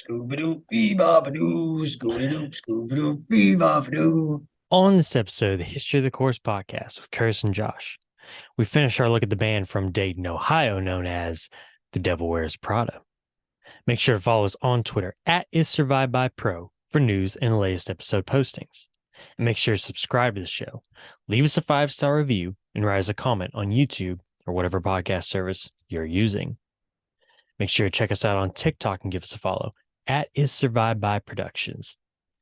Scooby-Doo, Scooby-Doo, Scooby-Doo. On this episode of the History of the Course podcast with Curtis and Josh, we finish our look at the band from Dayton, Ohio, known as The Devil Wears Prada. Make sure to follow us on Twitter at IsSurvivedByPro for news and the latest episode postings. And make sure to subscribe to the show, leave us a 5-star review, and write us a comment on YouTube or whatever podcast service you're using. Make sure to check us out on TikTok and give us a follow at IsSurvivedByProductions.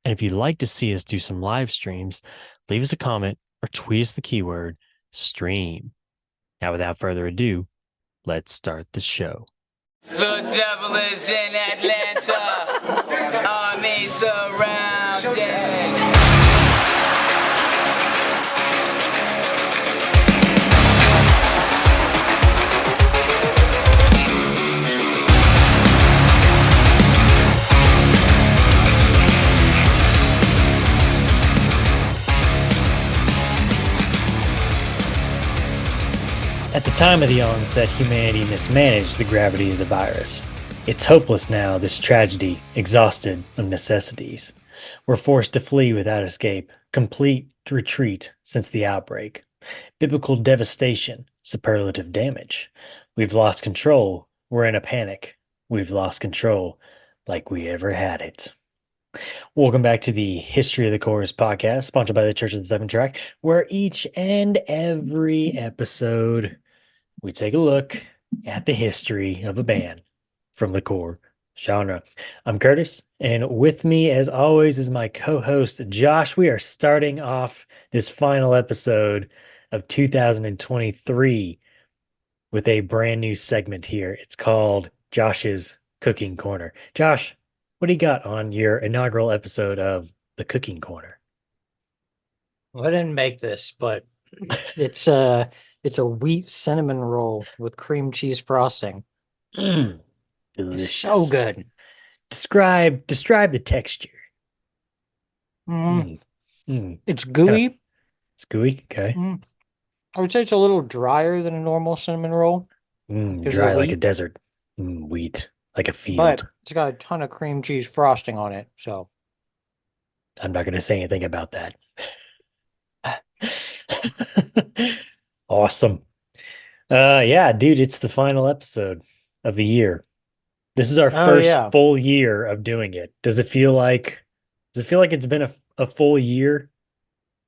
And if you'd like to see us do some live streams, leave us a comment or tweet us the keyword stream. Now, without further ado, let's start the show. The devil is in Atlanta. Army surrounded. At the time of the onset, humanity mismanaged the gravity of the virus. It's hopeless now, this tragedy, exhausted of necessities. We're forced to flee without escape, complete retreat since the outbreak. Biblical devastation, superlative damage. We've lost control, we're in a panic. We've lost control like we ever had it. Welcome back to the History of the Chorus podcast, sponsored by the Church of the Seventh Track, where each and every episode we take a look at the history of a band from the core genre. I'm Curtis, and with me, as always, is my co-host, Josh. We are starting off this final episode of 2023 with a brand new segment here. It's called Josh's Cooking Corner. Josh, what do you got on your inaugural episode of the Cooking Corner? Well, I didn't make this, but it's a wheat cinnamon roll with cream cheese frosting. It's Delicious. so good. Describe the texture. It's gooey. It's gooey. Okay. I would say it's a little drier than a normal cinnamon roll. Dry like a desert. Wheat like a field. But it's got a ton of cream cheese frosting on it. So I'm not going to say anything about that. Awesome. Yeah, dude, it's the final episode of the year. This is our first full year of doing it. Does it feel like it's been a full year?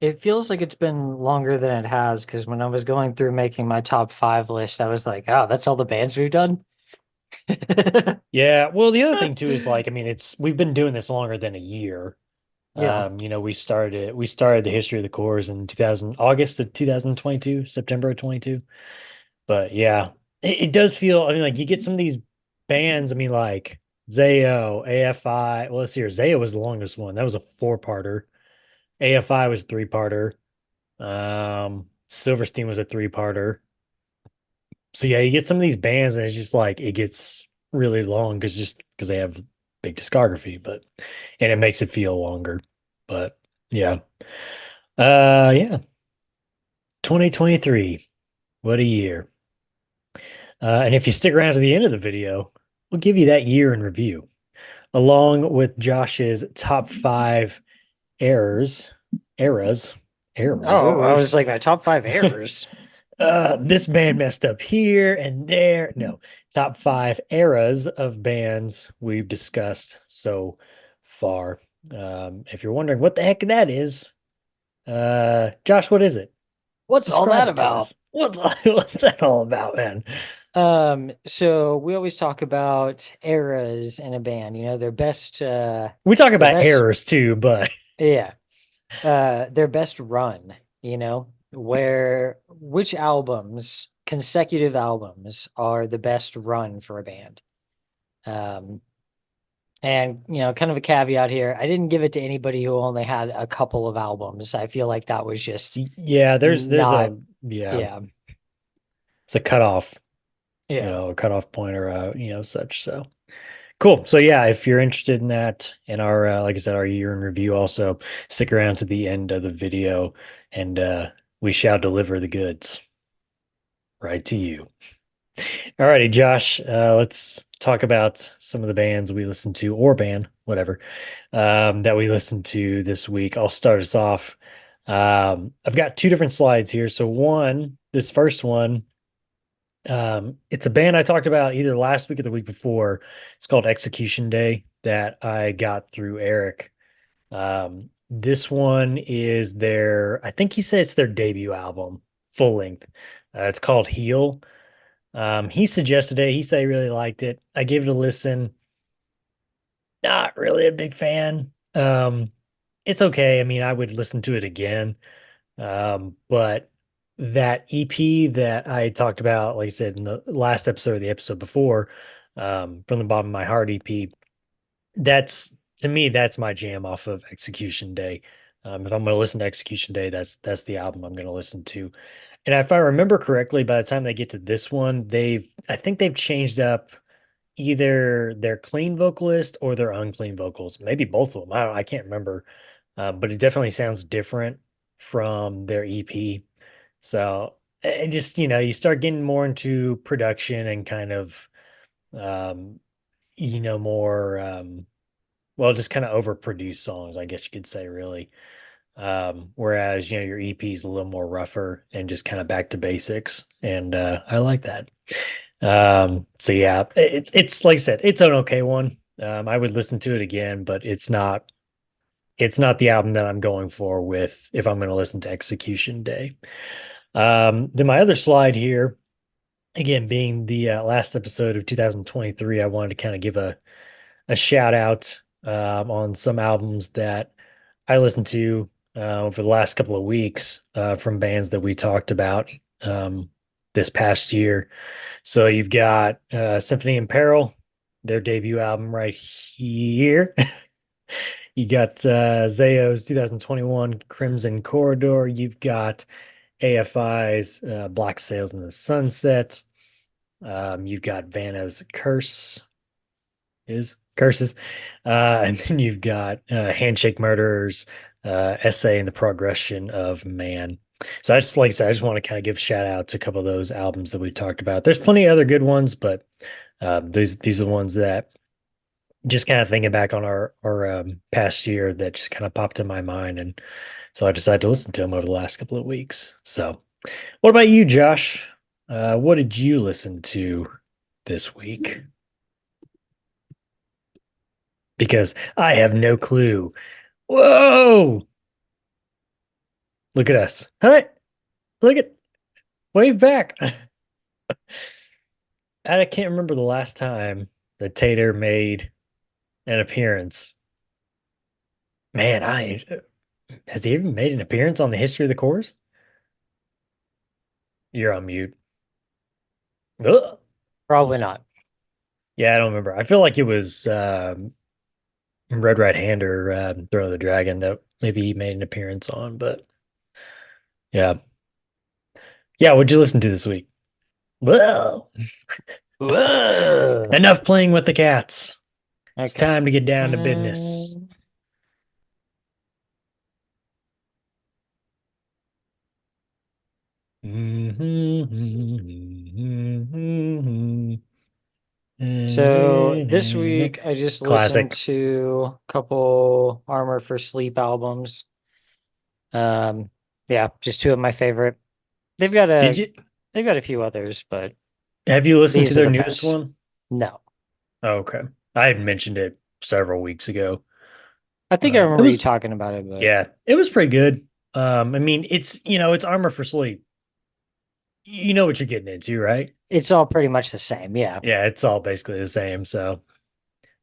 It feels like it's been longer than it has, because when I was going through making my top 5 list, I was like, oh, that's all the bands we've done. Yeah, well, the other thing too is like, I mean, we've been doing this longer than a year. Yeah. We started the History of the Cores in August of 2022, September of 22. But yeah, it does feel, I mean, like you get some of these bands, I mean, like Zayo, AFI. Well, let's see here. Zayo was the longest one. That was a 4-parter. AFI was a 3-parter. Silverstein was a 3-parter. So yeah, you get some of these bands and it's just like it gets really long because they have big discography, and it makes it feel longer. But yeah. Yeah. 2023. What a year. And if you stick around to the end of the video, we'll give you that year in review, along with Josh's top 5 eras. Oh, I was like, my top 5 errors. This band messed up here and there. No, top 5 eras of bands we've discussed so far. If you're wondering what the heck that is, Josh, what is it? What's all that about? What's that all about, man? So we always talk about eras in a band, their best We talk about errors too, but yeah. Their best run, which consecutive albums are the best run for a band. And kind of a caveat here, I didn't give it to anybody who only had a couple of albums. I feel like that was just there's not, it's a cutoff, a cutoff point or such. So cool. So yeah, if you're interested in that, and our like I said, our year in review, also stick around to the end of the video, and we shall deliver the goods right to you. Alrighty, Josh. Let's talk about some of the bands we listened to, or band, whatever, that we listened to this week. I'll start us off. I've got two different slides here. So this first one, it's a band I talked about either last week or the week before. It's called Execution Day that I got through Eric. This one is I think he said it's their debut album, full length. It's called Heal. He suggested it. He said he really liked it. I gave it a listen. Not really a big fan. It's okay. I mean, I would listen to it again. But that EP that I talked about, like I said in the last episode or the episode before, from the bottom of my heart EP, that's to me, that's my jam off of Execution Day. If I'm going to listen to Execution Day, that's the album I'm going to listen to. And if I remember correctly, by the time they get to this one, I think they've changed up either their clean vocalist or their unclean vocals, maybe both of them. I can't remember, but it definitely sounds different from their EP. So and just you start getting more into production and kind of um, more well, just kind of overproduced songs, I guess you could say, really. Whereas your EP is a little more rougher and just kind of back to basics, and I like that. So yeah, it's like I said, it's an okay one. I would listen to it again, but it's not the album that I'm going for with if I'm going to listen to Execution Day. Then my other slide here, again, being the last episode of 2023, I wanted to kind of give a shout out on some albums that I listened to over the last couple of weeks from bands that we talked about this past year. So you've got Symphony in Peril, their debut album right here. You got Zayo's 2021 Crimson Corridor. You've got AFI's Black Sails in the Sunset. You've got Vanna's Curses. And then you've got Handshake Murderers, Essay in the Progression of Man. So I just like I said, I just want to kind of give a shout out to a couple of those albums that we talked about. There's plenty of other good ones, but these are the ones that just kind of thinking back on our past year that just kind of popped in my mind, and so I decided to listen to them over the last couple of weeks. So, what about you, Josh? What did you listen to this week? Because I have no clue. Whoa! Look at us. Hi, look at wave back. I can't remember the last time that Tater made an appearance. Man, I has he even made an appearance on the history of the course? You're on mute. Ugh. Probably not. Yeah, I don't remember. I feel like it was Red Right Hand or Throne of the Dragon that maybe he made an appearance on, but yeah. Yeah, what'd you listen to this week? Whoa. Whoa. Enough playing with the cats. It's Okay. time to get down to business. So this week I just listened Classic. to a couple Armor for Sleep albums. Yeah, just two of my favorite. They've got Did a you they've got a few others, but have you listened to these are their the newest best. one? No. Oh, okay. I had mentioned it several weeks ago. I think I It remember you was talking about it, but Yeah, it was pretty good. I mean, it's Armor for Sleep. You know what you're getting into, right? it's all pretty much the same. Yeah. Yeah, it's all basically the same. So,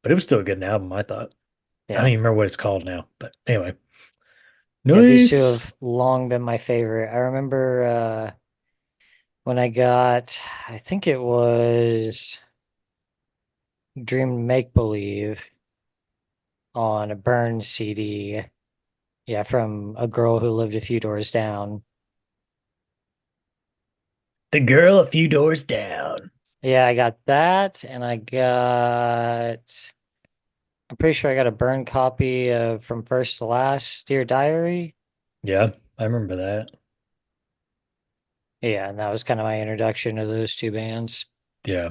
but it was still a good album, I thought. I don't Yeah. even remember what it's called now, but anyway, Yeah, these two nice. have long been my favorite. I remember when I think it was Dream Make Believe on a Burn CD. Yeah, from a girl who lived a few doors down. The girl a few doors down. Yeah, I got that, and I'm pretty sure I got a burn copy of From First to Last, Dear Diary. Yeah, I remember that. Yeah, and that was kind of my introduction to those two bands. Yeah.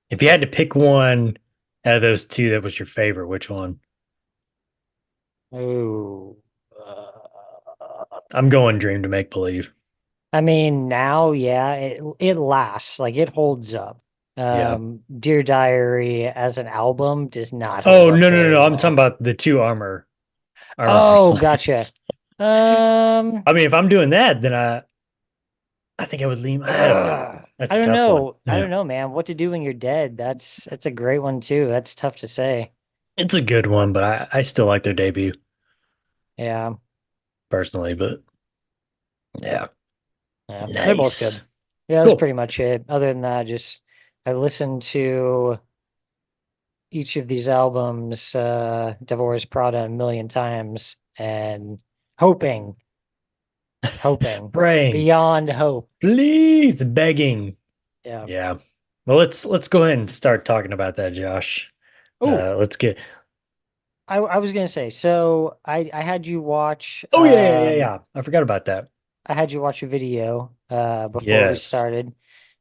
If you had to pick one out of those two that was your favorite, which one? Oh, I'm going Dream to Make Believe. I mean, now, yeah, it lasts, like it holds up. Yeah. Dear Diary as an album does not hold Oh, up no, no, no, very no. I'm talking well. about the two armor Oh, gotcha. slaves. Um, I mean, if I'm doing that, then I think I would lean. I don't know. That's I a don't tough one. know. I Yeah. don't know, man. What to do when you're dead? That's a great one too. That's tough to say. It's a good one, but I still like their debut Yeah, personally, but yeah. yeah, they're both good. Nice. Yeah, that's Cool. pretty much it. Other than that, just I listened to each of these albums, Devil Wears Prada, a million times, and hoping, hoping Praying. beyond hope. Please, begging. Yeah. Yeah. Well, let's go ahead and start talking about that, Josh. Oh, Let's get. I was gonna say, so I had you watch Oh yeah, yeah, yeah, yeah. I forgot about that. I had you watch a video before we Yes. started.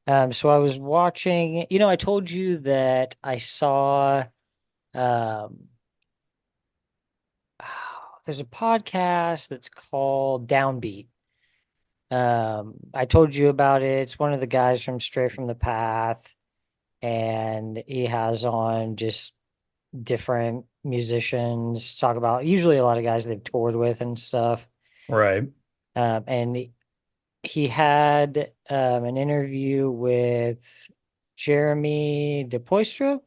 So I was watching, I told you that I saw um there's a podcast that's called Downbeat. I told you about it. It's one of the guys from Stray from the Path, and he has on just different musicians, talk about usually a lot of guys they've toured with and stuff. Right. And he had an interview with Jeremy DePoistre.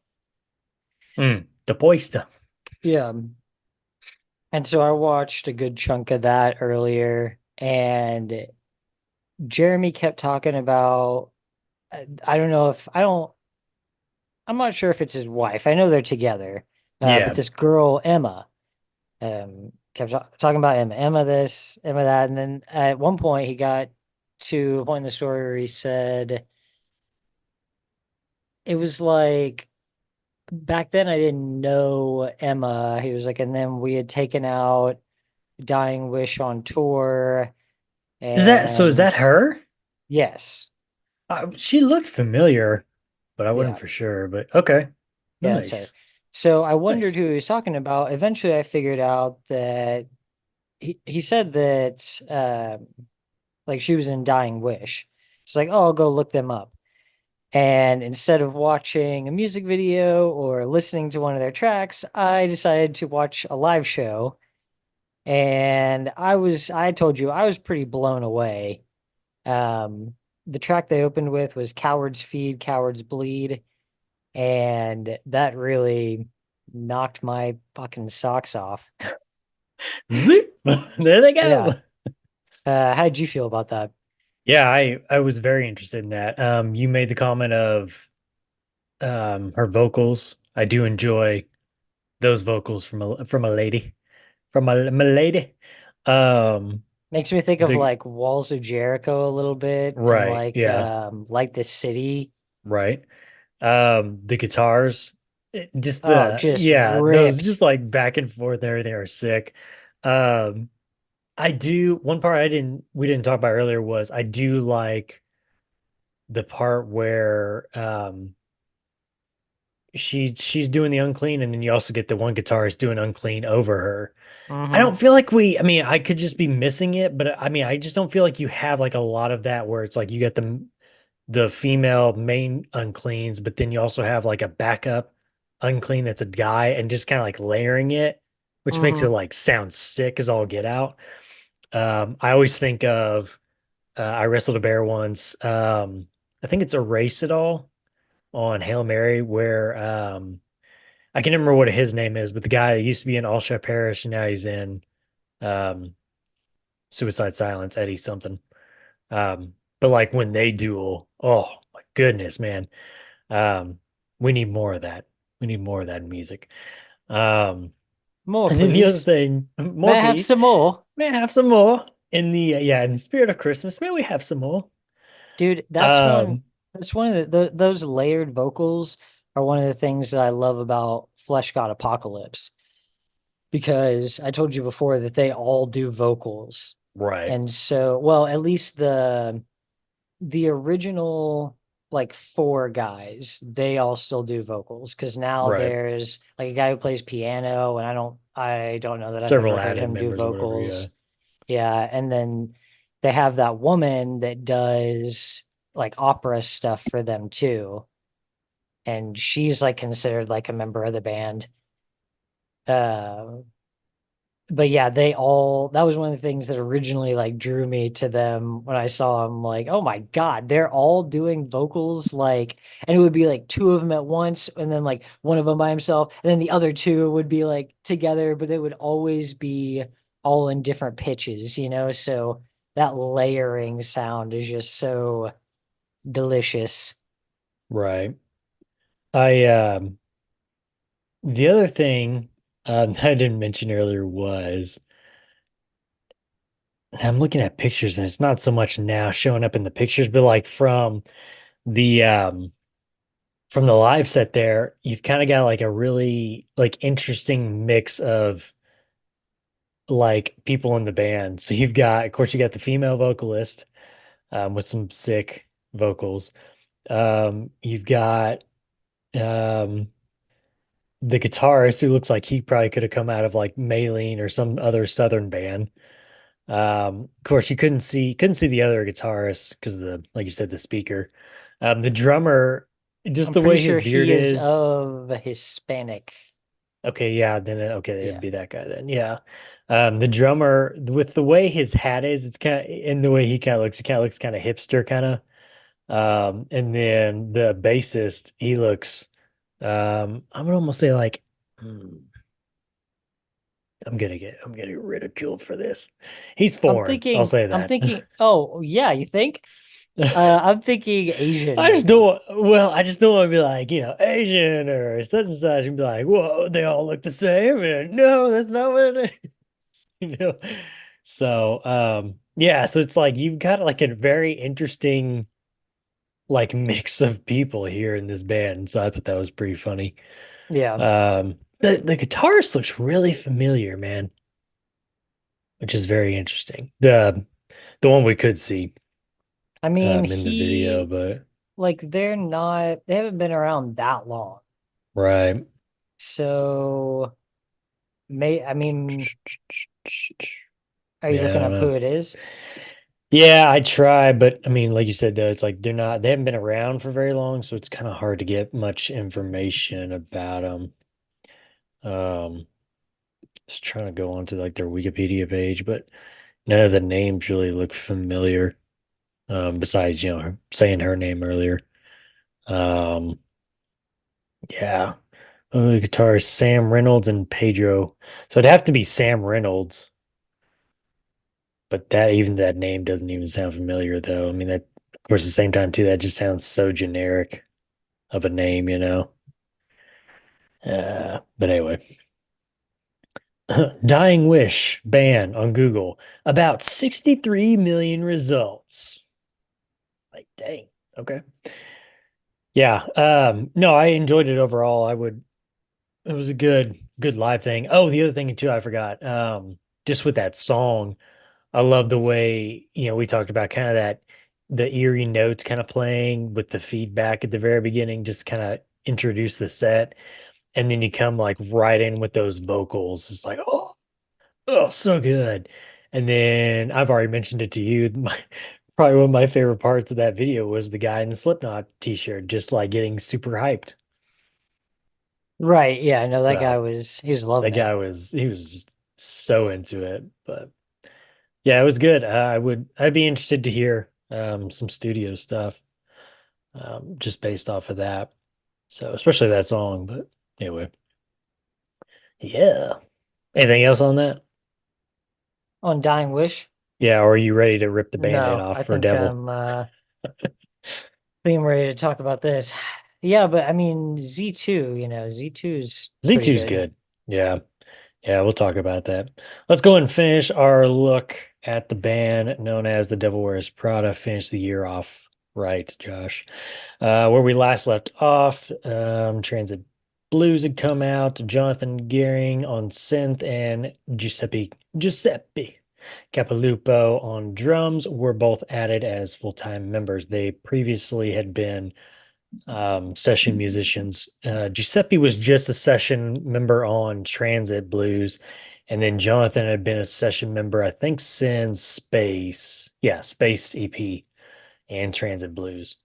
The Boysta. Yeah. And so I watched a good chunk of that earlier, and Jeremy kept talking about, I don't know if I don't, I'm not sure if it's his wife. I know they're together, but Yeah. this girl, Emma, kept talking about Emma this, Emma that. And then at one point, he got to a point in the story where he said, it was like, back then I didn't know Emma. He was like, and then we had taken out Dying Wish on tour. Is that so? Is And that her? yes, She looked familiar, but I wasn't yeah, for sure. But okay. yeah, that's her. Nice. So I wondered Nice. who he was talking about. Eventually, I figured out that he said that like she was in Dying Wish. She's like, oh, I'll go look them up. And instead of watching a music video or listening to one of their tracks, I decided to watch a live show. And I told you, I was pretty blown away. Um, the track they opened with was Cowards Feed, Cowards Bleed. And that really knocked my fucking socks off. Zoop. There they Yeah. go. How'd you feel about that? Yeah, I was very interested in that. You made the comment of her vocals. I do enjoy those vocals from a lady. From a lady. Um Makes me think of the like Walls of Jericho a little bit and right, yeah, like the city. right. The guitars, just Oh, the just yeah, those ripped. just like back and forth, everything are sick. Um I do one part we didn't talk about earlier was I do like the part where she's doing the unclean and then you also get the one guitarist doing unclean over her. I Mm-hmm. don't feel like I mean, I could just be missing it, but I mean, I just don't feel like you have like a lot of that where it's like you get the female main uncleans, but then you also have like a backup unclean that's a guy and just kind of like layering it, which makes it Mm-hmm. like sound sick as all get out. I always think of I wrestled a bear once. I think it's Erase It All on Hail Mary, where I can remember what his name is, but the guy that used to be in All Shall Perish, and now he's in um, Suicide Silence, Eddie something. But like when they duel, oh my goodness, man. Um, we need more of that. We need more of that in music. Um, More, and then the other please. thing, May more I have please. some more? May I have some more in the yeah, in the spirit of Christmas? May we have some more? Dude, Um, that's one of those layered vocals are one of the things that I love about Flesh God Apocalypse, because I told you before that they all do vocals. right. And so, well, at least the original like four guys, they all still do vocals because now Right. there's like a guy who plays piano, and I don't know that I've Several ever heard added him do members or whatever, yeah. vocals. Yeah, and then they have that woman that does like opera stuff for them too, and she's like considered like a member of the band. Uh, but yeah, they all that was one of the things that originally like drew me to them when I saw them. Like, oh my God, they're all doing vocals like, and it would be like two of them at once, and then like one of them by himself, and then the other two would be like together, but they would always be all in different pitches, you know? So that layering sound is just so delicious. Right. I the other thing I didn't mention earlier was I'm looking at pictures and it's not so much now showing up in the pictures, but like the from the live set there, you've kind of got like a really like interesting mix of like people in the band. So you've got, of course, you got the female vocalist with some sick vocals. You've got um the guitarist who looks like he probably could have come out of like Maylene or some other Southern band. Of course, you couldn't see the other guitarist because of the, like you said, the speaker. The drummer, just I'm the pretty way his sure beard he is is. of Hispanic. Okay, yeah, then okay, it'd Yeah. be that guy then. Yeah. The drummer with the way his hat is, it's kind of in the way he kind of looks kind of hipster kind of. And then the bassist, he looks I would almost say like hmm, I'm getting ridiculed for this. He's foreign, I'll say I'm that. thinking, oh yeah, you think? I'm thinking Asian I just maybe. don't, well, I just don't want to be like, Asian or such and such and be like, whoa, they all look the same. And no, that's not what it is. You know? So, yeah, so it's like you've got like a very interesting like mix of people here in this band. So I thought that was pretty funny. Yeah. The guitarist looks really familiar, man, which is very interesting. The one we could see I mean, in the video, but they haven't been around that long. right. So I mean, are you Yeah, I looking don't up who know. it is? Yeah, I try, but I mean, like you said, though, it's like they haven't been around for very long, so it's kind of hard to get much information about them. Um, just trying to go onto like their Wikipedia page, but none of the names really look familiar. Besides, saying her name earlier. Um, yeah. The guitarist Sam Reynolds and Pedro. So it'd have to be Sam Reynolds, but that name doesn't even sound familiar though. I mean that of course at the same time too, that just sounds so generic of a name. But anyway. Dying Wish ban on Google. About 63 million results. Like dang. Okay. Yeah. No, I enjoyed it overall. It was a good live thing. Oh, the other thing too, I forgot. Just with that song, I love the way, we talked about kind of that the eerie notes kind of playing with the feedback at the very beginning, just kind of introduce the set. And then you come like right in with those vocals. It's like, oh, so good. And then I've already mentioned it to you. Probably one of my favorite parts of that video was the guy in the Slipknot t-shirt, just like getting super hyped. Right. Yeah. No, So he was that loving it. guy he was just so into it. But yeah, it was good. I'd be interested to hear some studio stuff just based off of that. So especially that song. But anyway, yeah. Anything else on that? On Dying Wish? Yeah, or are you ready to rip the band-aid No, off for Devil? I think I'm ready to talk about this. Yeah, but I mean Z2, Z2 is pretty Z2's good. good. Yeah. Yeah, we'll talk about that. Let's go ahead and finish our look at the band known as the Devil Wears Prada. Finish the year off right, Josh. Where we last left off, Transit Blues had come out, Jonathan Gearing on synth, and Giuseppe Capilupo on drums were both added as full-time members. They previously had been session musicians. Giuseppe was just a session member on Transit Blues, and then Jonathan had been a session member, I think, since Space EP and Transit Blues.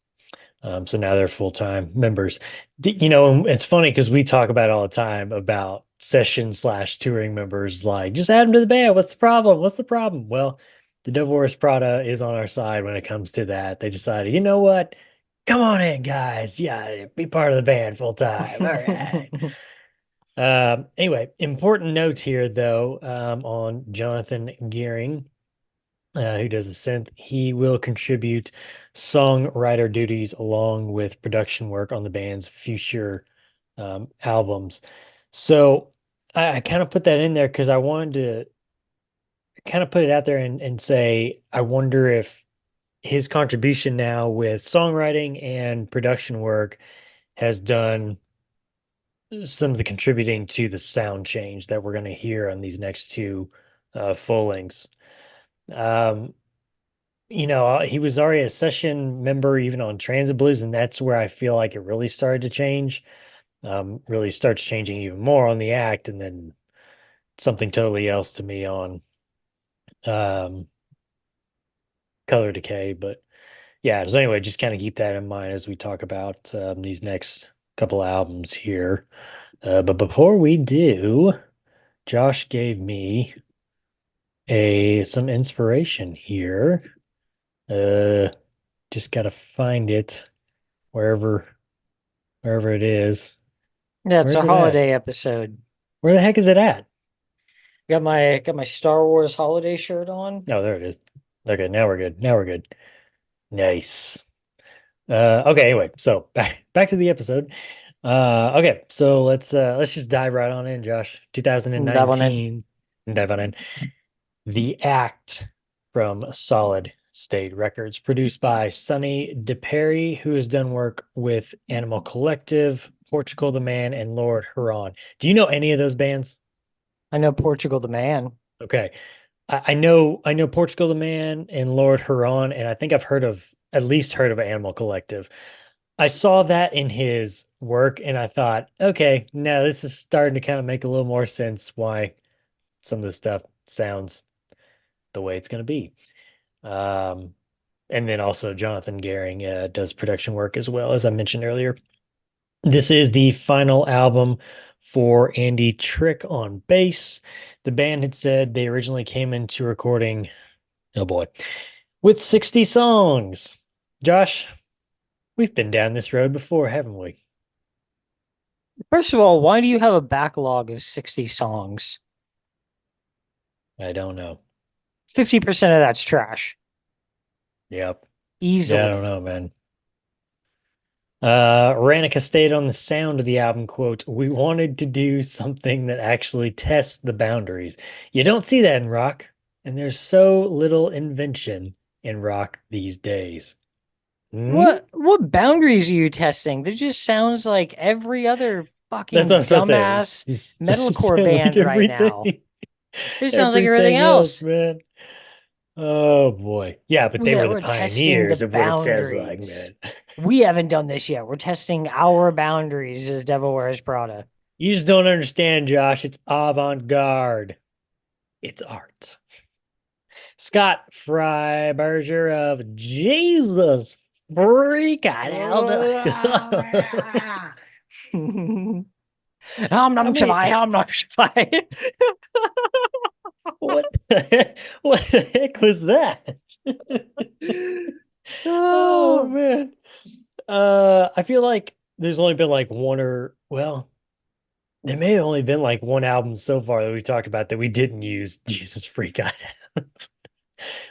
So now they're full-time members. It's funny because we talk about it all the time about session/touring members, like just add them to the band. What's the problem? What's the problem? Well, the Devil Wears Prada is on our side when it comes to that. They decided, you know what? Come on in, guys. Yeah, be part of the band full time. All right. Anyway, important notes here though, on Jonathan Gearing, who does the synth. He will contribute songwriter duties along with production work on the band's future albums. So I kind of put that in there because I wanted to kind of put it out there and say, I wonder if his contribution now with songwriting and production work has done some of the contributing to the sound change that we're going to hear on these next two full lengths. Um, he was already a session member even on Transit Blues, and that's where I feel like it really started to change. Really starts changing even more on the act, and then something totally else to me on um, Color Decay. But yeah, so anyway, just kind of keep that in mind as we talk about these next couple albums here. But before we do, Josh gave me some inspiration here. Just gotta find it wherever it is. Yeah, it's Where's a it at? holiday episode. Where the heck is it at? Got my Star Wars holiday shirt on. Oh, there it is. Okay, now we're good. Now we're good. Nice. Okay, anyway, so back to the episode. Okay, so let's just dive right on in, Josh. That one in. 2019. Dive on in. The Act from Solid State Records, produced by Sonny DePerry, who has done work with Animal Collective, Portugal the Man, and Lord Huron. Do you know any of those bands? I know Portugal the Man. Okay. I know Portugal the Man and Lord Huron, and I think I've at least heard of Animal Collective. I saw that in his work and I thought, okay, now this is starting to kind of make a little more sense why some of this stuff sounds the way it's going to be. Um, and then also Jonathan Gehring does production work as well, as I mentioned earlier. This is the final album for Andy Trick on bass. The band had said they originally came into recording, oh boy, with 60 songs. Josh, we've been down this road before, haven't we? First of all, why do you have a backlog of 60 songs? I don't know. 50% of that's trash. Yep. Yeah, I don't Easily. know, man. Ranica stated on the sound of the album, quote, "We wanted to do something that actually tests the boundaries. You don't see that in rock, and there's so little invention in rock these days." Hmm? What boundaries are you testing? That just sounds like every other That's what fucking I'm supposed to say. dumbass It metalcore sound like band right now. everything, It sounds like everything everything else, else. man. Oh boy. Yeah, but they were the We're testing the pioneers of what it sounds like, boundaries. man. We haven't done this yet. We're testing our boundaries as Devil Wears Prada. You just don't understand, Josh. It's avant-garde. It's art. Scott Freiberger of Jesus Freak Out. I I'm mean, shy. I'm not shy. what the heck was that? Oh Oh. man. I feel like there's only been like one or well, there may have only been like one album so far that we talked about that we didn't use Jesus Freak Out.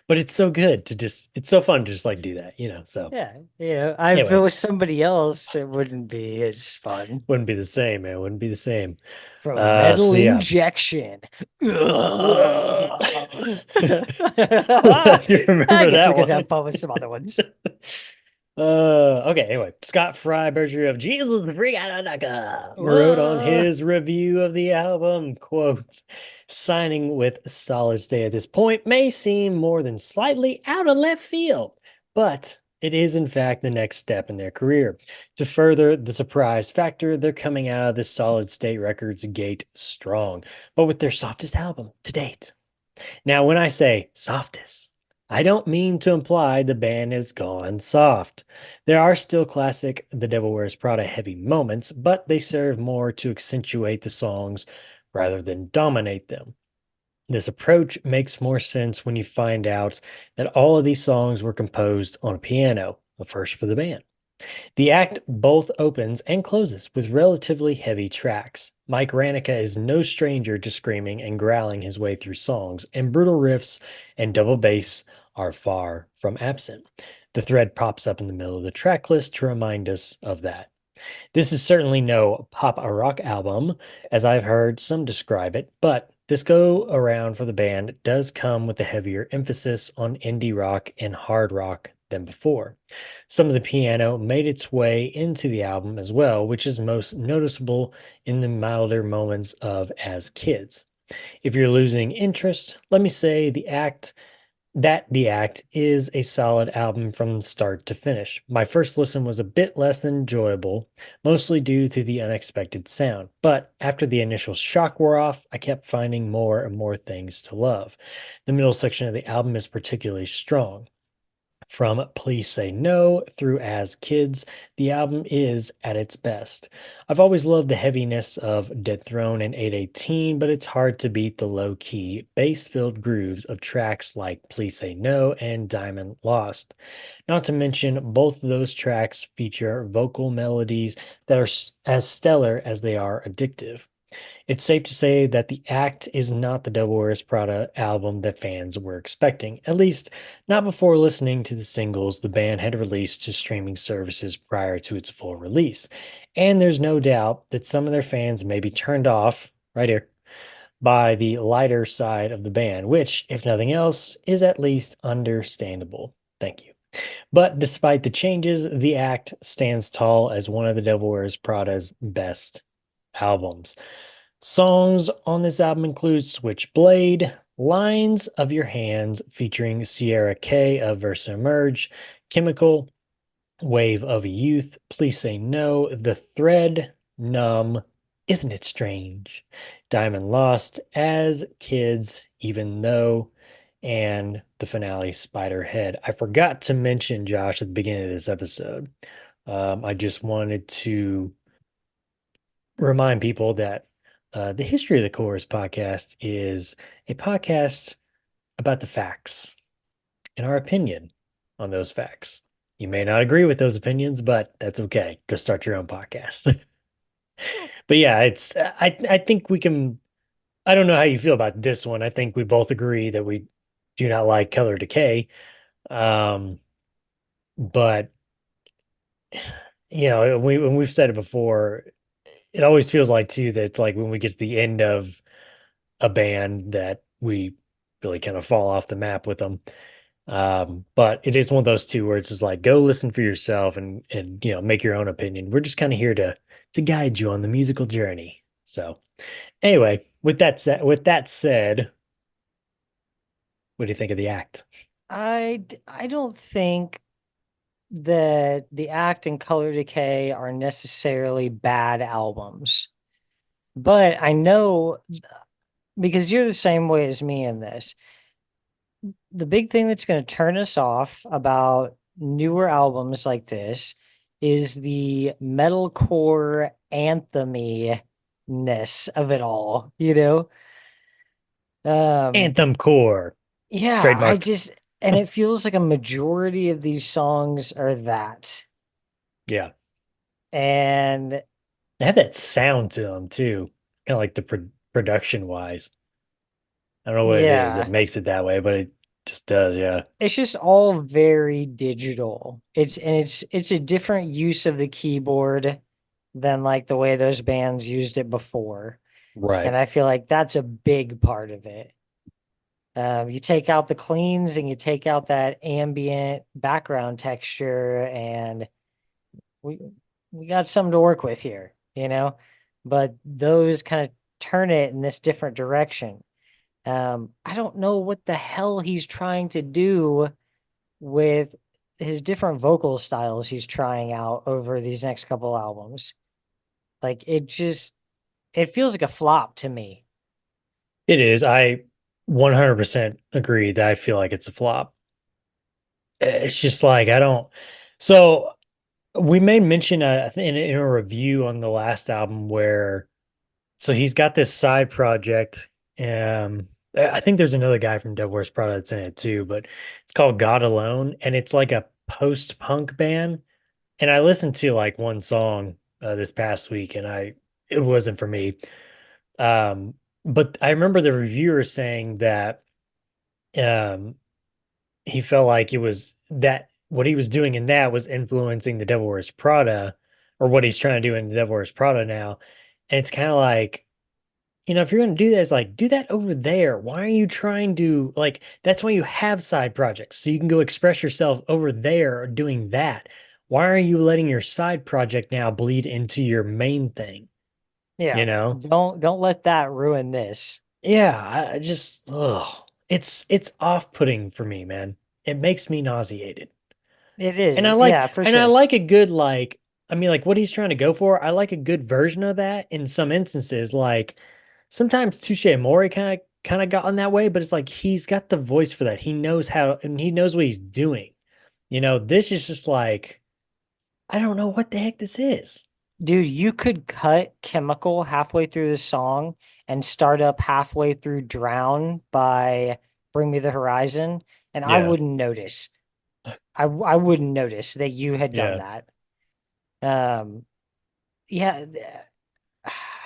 But it's so good to just it's so fun to just like do that. So Yeah, if it anyway, was somebody else, it wouldn't be as fun. wouldn't be the same, man. Wouldn't be the same. From Metal So yeah. Injection. You I remember guess that we could one? have fun with some other ones. Okay, anyway, Scott Freiberger of Jesus Freak wrote on Whoa. his review of the album, quote, signing with Solid State at this point may seem more than slightly out of left field, but it is in fact the next step in their career. To further the surprise factor, they're coming out of the Solid State Records gate strong, but with their softest album to date. Now, when I say softest, I don't mean to imply the band has gone soft. There are still classic The Devil Wears Prada heavy moments, but they serve more to accentuate the songs rather than dominate them. This approach makes more sense when you find out that all of these songs were composed on a piano, a first for the band. The act both opens and closes with relatively heavy tracks. Mike Ranica is no stranger to screaming and growling his way through songs, and brutal riffs and double bass are far from absent. The thread pops up in the middle of the track list to remind us of that. This is certainly no pop rock album, as I've heard some describe it, but this go around for the band does come with a heavier emphasis on indie rock and hard rock than before. Some of the piano made its way into the album as well, which is most noticeable in the milder moments of As Kids. If you're losing interest, let me say the Act is a solid album from start to finish. My first listen was a bit less than enjoyable, mostly due to the unexpected sound. But after the initial shock wore off, I kept finding more and more things to love. The middle section of the album is particularly strong. From Please Say No through As Kids, the album is at its best. I've always loved the heaviness of Dead Throne and 818, but it's hard to beat the low key, bass filled grooves of tracks like Please Say No and Diamond Lost. Not to mention, both of those tracks feature vocal melodies that are as stellar as they are addictive. It's safe to say that The Act is not the Devil Wears Prada album that fans were expecting, at least not before listening to the singles the band had released to streaming services prior to its full release. And there's no doubt that some of their fans may be turned off, right here, by the lighter side of the band, which, if nothing else, is at least understandable. Thank you. But despite the changes, The Act stands tall as one of the Devil Wears Prada's best albums. Songs on this album include Switchblade, Lines of Your Hands featuring Sierra K of Versa Emerge, Chemical, Wave of Youth, Please Say No, The Thread, Numb, Isn't It Strange, Diamond Lost, As Kids, Even Though, and the finale, Spiderhead. I forgot to mention, Josh, at the beginning of this episode. I just wanted to remind people that the History of the Chorus podcast is a podcast about the facts and our opinion on those facts. You may not agree with those opinions, but that's okay. Go start your own podcast. But yeah, I think we can. I don't know how you feel about this one. I think we both agree that we do not like Color Decay. Um, but when we've said it before, it always feels like too that it's like when we get to the end of a band that we really kind of fall off the map with them. But it is one of those two where it's just like go listen for yourself and make your own opinion. We're just kind of here to guide you on the musical journey. So anyway, with that said, what do you think of the act? I don't think that The Act and Color Decay are necessarily bad albums, but I know because you're the same way as me in this. The big thing that's going to turn us off about newer albums like this is the metalcore anthemy-ness of it all, you know? Um, Anthem Core, yeah, trademarked. and it feels like a majority of these songs are that. Yeah. And They have that sound to them too, kind of like the production wise. I don't know what it is that yeah, makes it that way, but it just does. Yeah. it's just all very digital. It's a different use of the keyboard than like the way those bands used it before. Right. And I feel like that's a big part of it. You take out the cleans and you take out that ambient background texture, and we we got something to work with here, you know? But those kind of turn it in this different direction. I don't know what the hell he's trying to do with his different vocal styles he's trying out over these next couple albums. Like it feels like a flop to me. It is. I 100% agree that I feel like it's a flop. It's just like I don't. So we made mention, I think, in a review on the last album where so he's got this side project. I think there's another guy from Devil Wears Prada that's in it too, but it's called God Alone, and it's like a post-punk band. And I listened to like one song this past week, and I it wasn't for me. Um, but I remember the reviewer saying that um, he felt like it was that what he was doing in that was influencing the Devil Wears Prada, or what he's trying to do in the Devil Wears Prada now. And it's kind of like, if you're going to do that, it's like, do that over there. Why are you trying to, like, that's why you have side projects. So you can go express yourself over there doing that. Why are you letting your side project now bleed into your main thing? Yeah. You know? Don't let that ruin this. Yeah, I just, ugh. It's off-putting for me, man. It makes me nauseated. It And I is. like Yeah, for and I sure. like a good like I mean like what he's trying to go for. I like a good version of that in some instances. Like sometimes Touche Amore kind of got on that way, but it's like he's got the voice for that. He knows how and he knows what he's doing. This is just like I don't know what the heck this is. Dude, you could cut Chemical halfway through the song and start up halfway through Drown by Bring Me the Horizon, and I Yeah. wouldn't notice. I wouldn't notice that you had done Yeah. that. Um, yeah,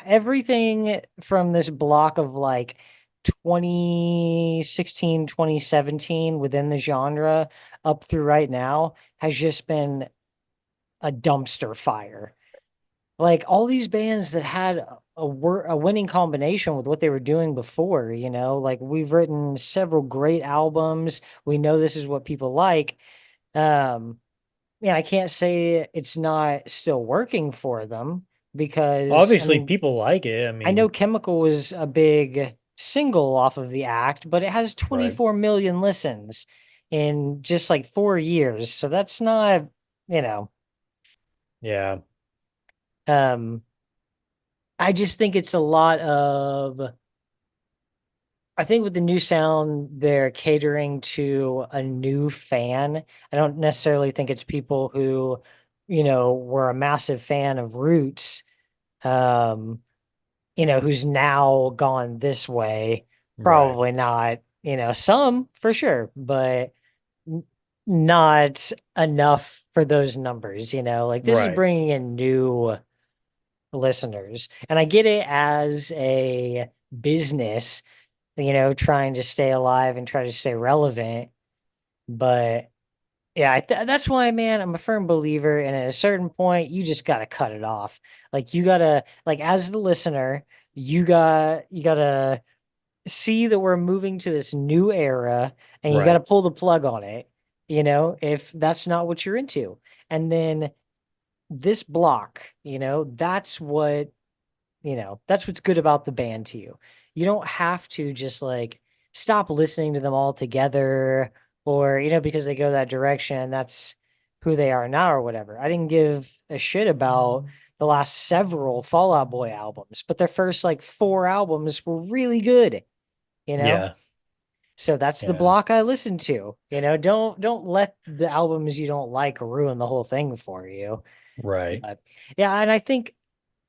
everything from this block of like 2016, 2017 within the genre up through right now has just been a dumpster fire. Like all these bands that had a winning combination with what they were doing before, like we've written several great albums. We know this is what people like. Um, yeah, I can't say it's not still working for them because I Obviously mean, people like it. I I know mean, Chemical was a big single off of the act, but it has right. 24 million listens in just like 4 years. So that's not, you know, Yeah. um, I just think it's a lot of, I think with the new sound, they're catering to a new fan. I don't necessarily think it's people who, were a massive fan of Roots, um, who's now gone this way. Right. Probably not, some for sure, but n- not enough for those numbers, like this is Right. bringing in new listeners. And I get it as a business, trying to stay alive and try to stay relevant. But yeah, that's why, man, I'm a firm believer. And at a certain point, you just got to cut it off. Like you gotta, like as the listener, you gotta see that we're moving to this new era, and you gotta Right. pull the plug on it. If that's not what you're into, and then this block, that's what's good about the band to you. You don't have to just like stop listening to them all together, or, because they go that direction, that's who they are now or whatever. I didn't give a shit about the last several Fall Out Boy albums, but their first like four albums were really good, you know? Yeah. So that's the Yeah. block I listen to. Don't let the albums you don't like ruin the whole thing for you. Right. But yeah, and I think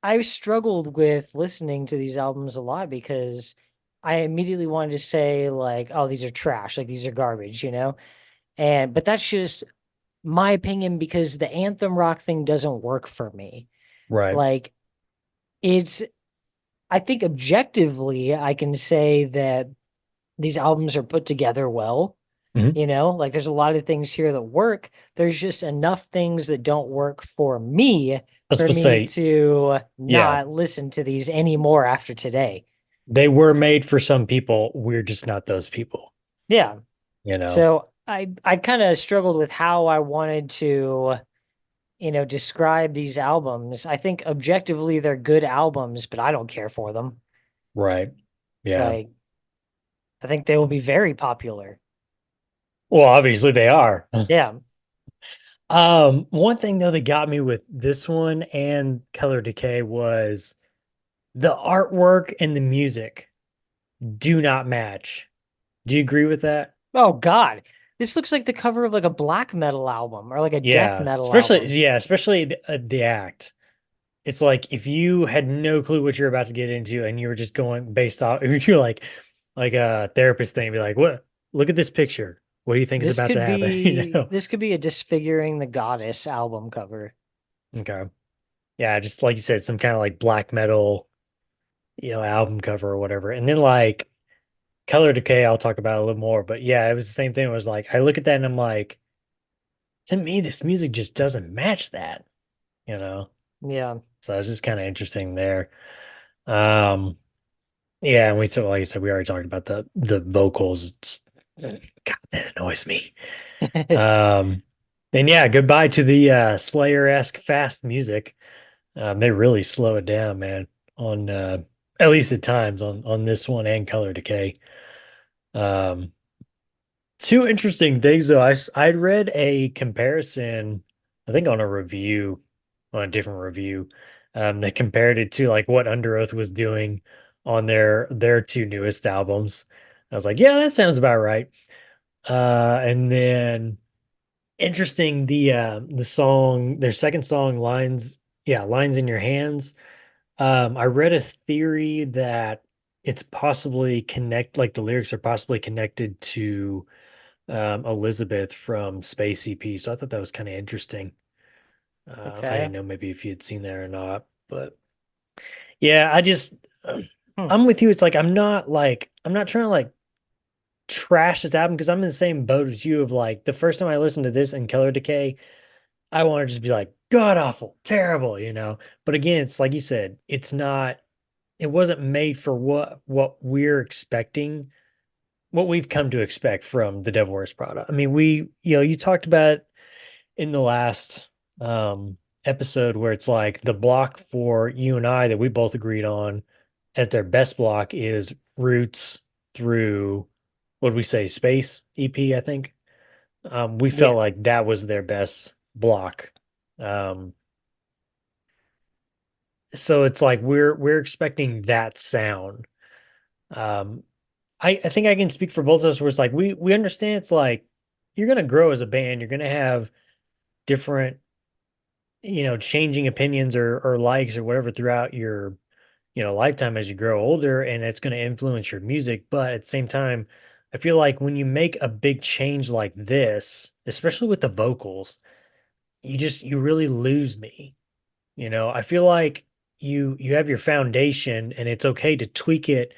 I struggled with listening to these albums a lot because I immediately wanted to say like, oh, these are trash, like these are garbage, but that's just my opinion because the anthem rock thing doesn't work for me. Right. Like it's I think objectively I can say that these albums are put together well. Mhm. Like there's a lot of things here that work. There's just enough things that don't work for me I was for supposed to me say, to yeah. not listen to these anymore after today. They were made for some people. We're just not those people. Yeah. you know? So I kind of struggled with how I wanted to, describe these albums. I think objectively they're good albums, but I don't care for them. Right. Yeah. Like, I think they will be very popular. Well, obviously they are. Yeah. One thing though that got me with this one and Color Decay was the artwork and the music do not match. Do you agree with that? Oh God. This looks like the cover of like a black metal album or like a death metal album. Especially the act. It's like if you had no clue what you're about to get into and you were just going based off, you're like a therapist thing, be like, what? Look at this picture. What do you think is This about to could happen? be this could be a Disfiguring the Goddess album cover. Okay. Yeah, just like you said, some kind of like black metal, album cover or whatever. And then like Color Decay, I'll talk about a little more. But yeah, it was the same thing. It was like I look at that and I'm like, to me, this music just doesn't match that, you know? Yeah. So it's just kind of interesting there. Um, yeah, and like I said, we already talked about the vocals. God, that annoys me. Um, and yeah, goodbye to the Slayer-esque fast music. They really slow it down, man, on at least at times on this one and Color Decay. Um, Two interesting things though. I'd read a comparison, I think on a review, on a different review, that compared it to like what Under Oath was doing on their two newest albums. I was like, yeah, that sounds about right. And then interesting, the song, their second song, Lines in Your Hands. I read a theory that it's possibly like the lyrics are possibly connected to Elizabeth from Space EP. So I thought that was kind of interesting. I Okay. didn't know maybe if you had seen that or not, but yeah, Hmm. I'm with you. It's like I'm not trying to like trash this album because I'm in the same boat as you of like the first time I listened to this and Color Decay, I want to just be like god awful, terrible, you know. But again, it's like you said, it wasn't made for what we're expecting, what we've come to expect from the Devil Wears Prada. I mean, you talked about in the last episode where it's like the block for you and I that we both agreed on as their best block is Roots through what did we say, Space EP, I think. We Yeah. felt like that was their best block. Um, so it's like we're expecting that sound. Um, I think I can speak for both of us where it's like we understand it's like you're gonna grow as a band, you're gonna have different changing opinions or likes or whatever throughout your, lifetime as you grow older, and it's going to influence your music. But at the same time, I feel like when you make a big change like this, especially with the vocals, you really lose me. I feel like you have your foundation and it's okay to tweak it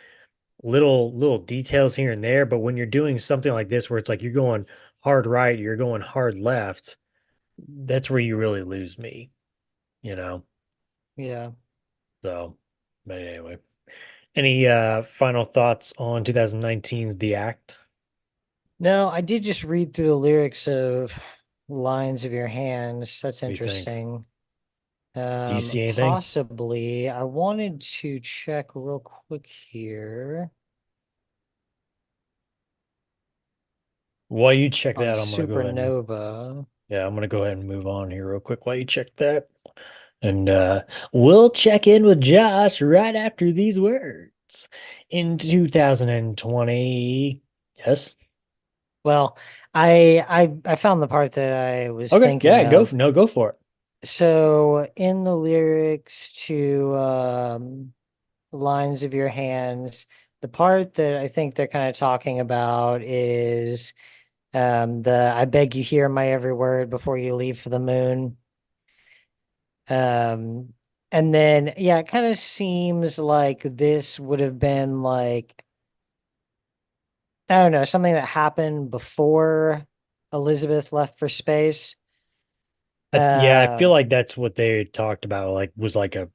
little details here and there, but when you're doing something like this where it's like you're going hard right, you're going hard left, that's where you really lose me, you know. Yeah. So, but anyway, any final thoughts on 2019's The Act? No, I did just read through the lyrics of Lines of Your Hands. That's What do you think? interesting. Do you see anything? Possibly. I wanted to check real quick here While you check on that, I'm gonna go ahead and Supernova. yeah, I'm gonna go ahead and move on here real quick while you check that. And we'll check in with Josh right after these words. In 2020, yes. Well, I found the part that I was Okay, thinking yeah, of. go for it. So in the lyrics to Lines of Your Hands, the part that I think they're kind of talking about is the I beg you hear my every word before you leave for the moon. Um and then yeah, it kind of seems like this would have been like I don't know, something that happened before Elizabeth left for space. Yeah, I feel Um like that's what they talked about. Like was like a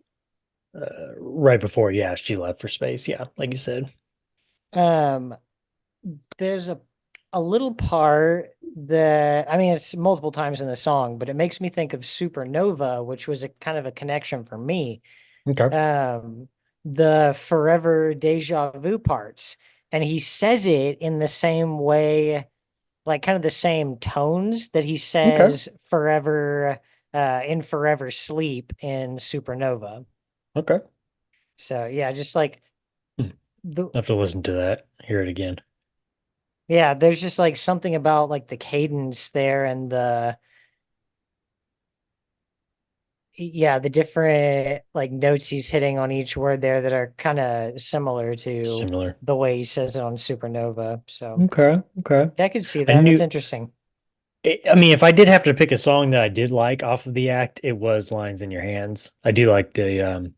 right before, yeah, she left for space. Yeah, like you said. um there's a a little part that I mean it's multiple times in the song, but it makes me think of Supernova, which was a kind of a connection for me. Okay. Um, the forever deja vu parts. And he says it in the same way, like kind of the same tones that he Okay. says forever in forever sleep in Supernova. Okay. So yeah, just like Hmm. the I have to listen to that. Hear it again. yeah, there's just like something about like the cadence there and the yeah, the different like notes he's hitting on each word there that are kind of similar to Similar. the way he says it on Supernova. So Okay. Okay. yeah, I could see I that. That's knew. interesting. I mean, if I did have to pick a song that I did like off of the act, it was "Lines in Your Hands." I do like the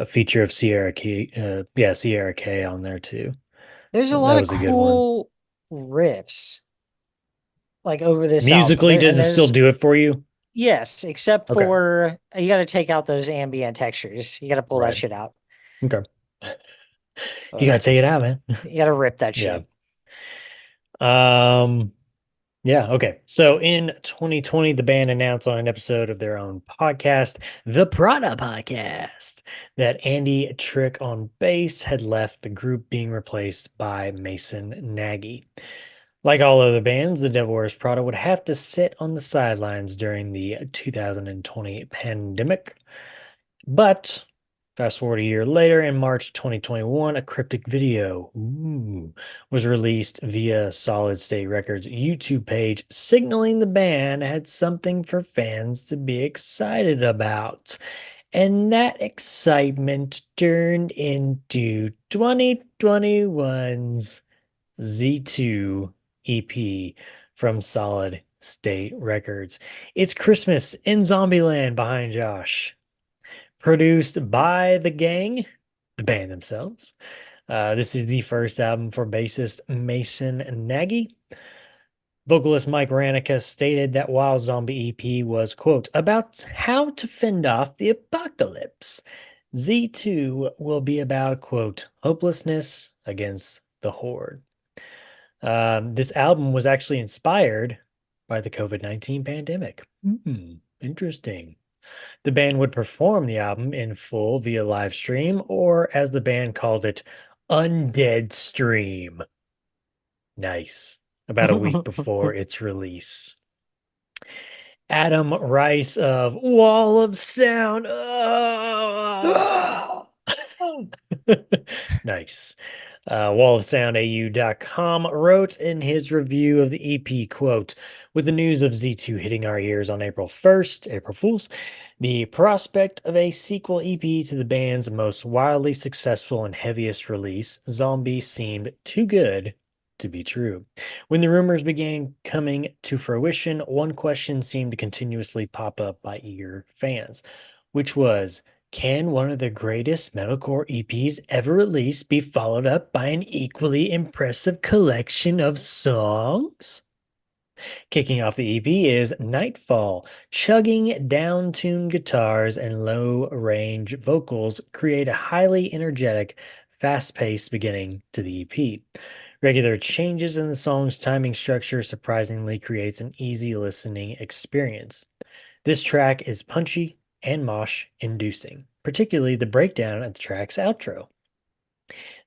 feature of Sierra K. Yeah, Sierra K on there too. There's a That lot of was a good one. cool riffs like over this album. Musically, There does and it still there's do it for you? yes, except Okay. for you got to take out those ambient textures. You got to pull that Right. shit out. Okay. You But gotta take it out, man. you got to rip that Yeah. shit. Um. Yeah, okay. So in 2020, the band announced on an episode of their own podcast, the Prada Podcast, that Andy Trick on bass had left the group, being replaced by Mason Nagy. Like all other bands, the Devil Wears Prada would have to sit on the sidelines during the 2020 pandemic. But fast forward a year later, in March 2021, a cryptic video was released via Solid State Records' YouTube page, signaling the band had something for fans to be excited about. And that excitement turned into 2021's Z2 EP from Solid State Records. It's Christmas in Zombieland behind Josh, produced by the gang, the band themselves. This is the first album for bassist Mason Nagy. Vocalist Mike Ranica stated that while Zombie EP was, quote, about how to fend off the apocalypse, Z2 will be about, quote, hopelessness against the horde. This album was actually inspired by the COVID-19 pandemic. Interesting. The band would perform the album in full via live stream, or as the band called it, Undead Stream. Nice. About a week before its release. Adam Rice of Wall of Sound. Nice. WallofSoundAU.com wrote in his review of the EP, quote, with the news of Z2 hitting our ears on April 1st, April Fools, the prospect of a sequel EP to the band's most wildly successful and heaviest release, Zombie, seemed too good to be true. When the rumors began coming to fruition, one question seemed to continuously pop up by eager fans, which was, can one of the greatest metalcore EPs ever released be followed up by an equally impressive collection of songs? Kicking off the EP is Nightfall. Chugging down-tuned guitars and low-range vocals create a highly energetic, fast-paced beginning to the EP. Regular changes in the song's timing structure surprisingly creates an easy listening experience. This track is punchy and mosh-inducing, particularly the breakdown at the track's outro.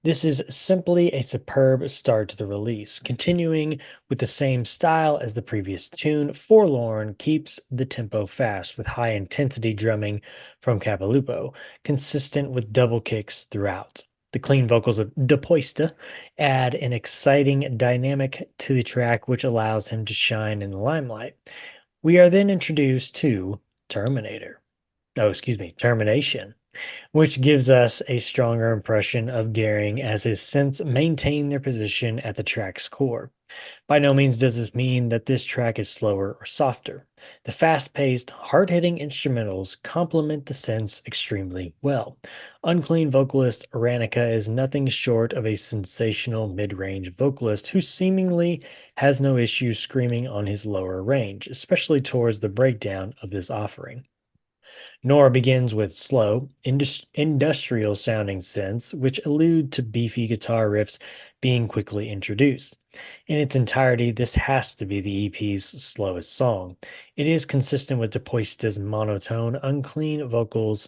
This is simply a superb start to the release. Continuing with the same style as the previous tune, Forlorn keeps the tempo fast with high intensity drumming from Capalupo, consistent with double kicks throughout. The clean vocals of De Poista add an exciting dynamic to the track, which allows him to shine in the limelight. We are then introduced to Termination, which gives us a stronger impression of Daring as his synths maintain their position at the track's core. By no means does this mean that this track is slower or softer. The fast-paced, hard-hitting instrumentals complement the synths extremely well. Unclean vocalist Ranica is nothing short of a sensational mid-range vocalist who seemingly has no issue screaming on his lower range, especially towards the breakdown of this offering. Nora begins with slow, industrial sounding synths, which allude to beefy guitar riffs being quickly introduced. In its entirety, this has to be the EP's slowest song. It is consistent with DePoista's monotone, unclean vocals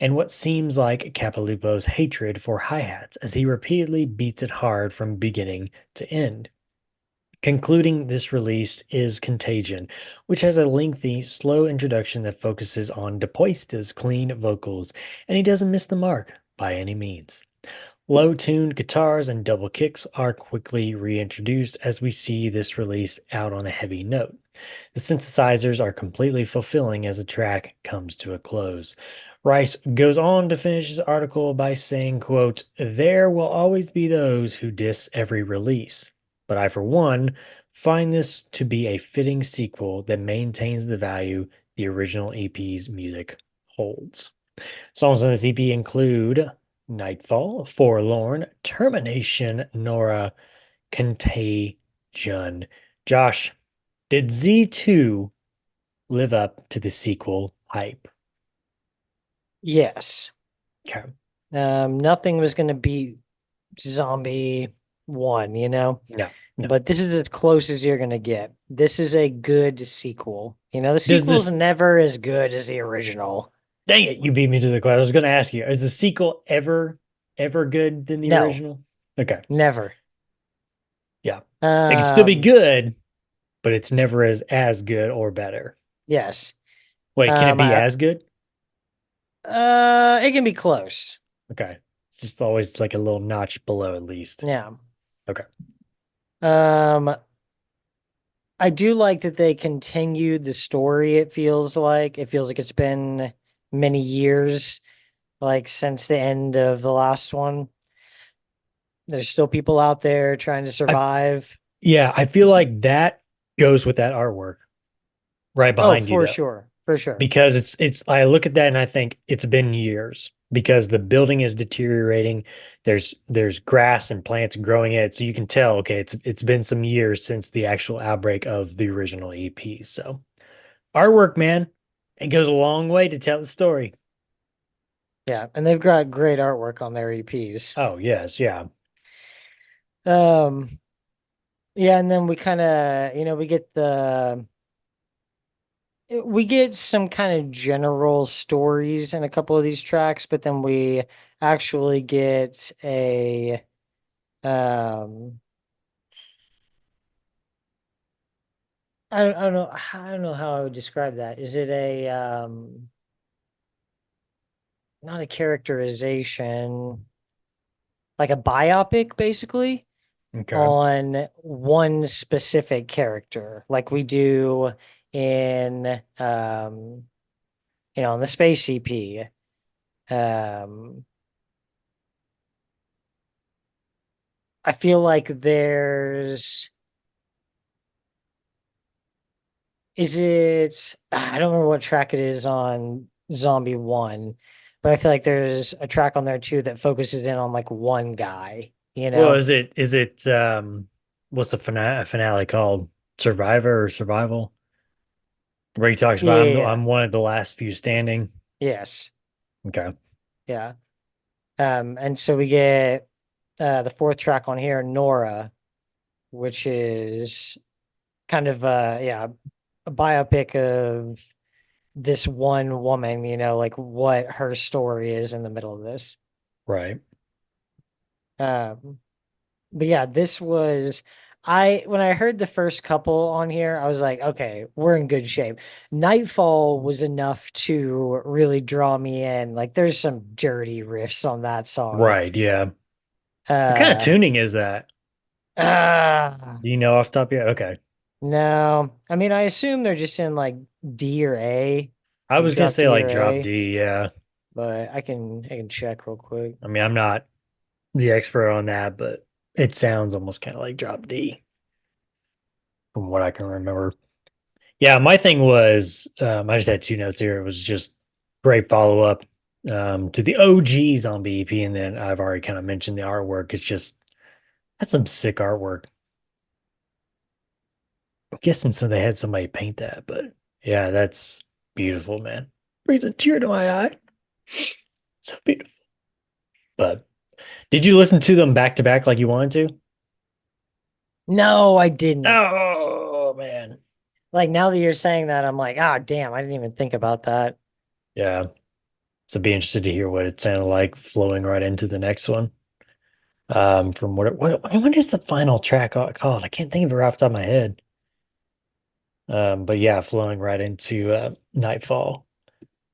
and what seems like Capilupo's hatred for hi-hats as he repeatedly beats it hard from beginning to end. Concluding this release is Contagion, which has a lengthy, slow introduction that focuses on DePoista's clean vocals, and he doesn't miss the mark by any means. Low-tuned guitars and double kicks are quickly reintroduced as we see this release out on a heavy note. The synthesizers are completely fulfilling as the track comes to a close. Rice goes on to finish his article by saying, quote, "There will always be those who diss every release, but I, for one, find this to be a fitting sequel that maintains the value the original EP's music holds." Songs on this EP include Nightfall, Forlorn, Termination, Nora, Contagion. Josh, did Z2 live up to the sequel hype? Yes. Okay. Nothing was going to beat Zombie 1, you know? No, no. But this is as close as you're going to get. This is a good sequel. You know, the Does sequel's this, never as good as the original. dang it, you beat me to the question. I was going to ask you, is the sequel ever good than the No, original? Okay. never. Yeah. It can still be Um, good, but it's never as good or better. yes. Wait, can it be I as good? it can be close. Okay. It's just always like a little notch below at least. Yeah. Okay. Um, I do like that they continued the story, it feels like. It feels like it's been many years, like since the end of the last one. There's still people out there trying to I survive. Yeah, I feel like that goes with that artwork right Oh, behind you for though. sure. For sure. Because it's I look at that and I think it's been years because the building is deteriorating. There's grass and plants growing in it, so you can tell, okay, it's been some years since the actual outbreak of the original EP. So artwork, man, it goes a long way to tell the story. Yeah, and they've got great artwork on their EPs. Oh, yes, yeah. Um, yeah, and then we kind of, we get some kind of general stories in a couple of these tracks, but then we actually get a um I don't know how I would describe that. Is it a not a characterization, like a biopic basically Okay. on one specific character, like we do in in the space EP. Um I feel like there's is it I don't remember what track it is on Zombie 1, but I feel like there's a track on there too that focuses in on like one guy, you Well, know? is it what's the finale called? Survivor or Survival? Where he talks about Yeah. I'm one of the last few standing. Yes. Okay. Yeah. And so we get the fourth track on here, Nora, which is kind of a biopic of this one woman, like what her story is in the middle of this. Right. Um, but yeah, this was I when I heard the first couple on here, I was like, okay, we're in good shape. Nightfall was enough to really draw me in. Like there's some dirty riffs on that song. Right. Yeah. What kind of Uh tuning is that? ah Do you know off the top of your Okay. no. I mean I assume they're just in like D or A, I like was gonna drop say D like or drop A, D, yeah. but I can check real quick. I mean, I'm not the expert on that, but it sounds almost kind of like drop D from what I can remember. Yeah, my thing was I just had two notes here. It was just great follow up to the OGs on BEP, and then I've already kind of mentioned the artwork. It's just that's some sick artwork. I'm guessing so they had somebody paint that, but yeah, that's beautiful, man. Brings a tear to my eye. So beautiful. But did you listen to them back to back like you wanted to? No, I didn't. Oh man. Like now that you're saying that, I'm like, ah, damn, I didn't even think about that. Yeah. So be interested to hear what it sounded like flowing right into the next one. From what is the final track called? I can't think of it right off the top of my head. But yeah, flowing right into Nightfall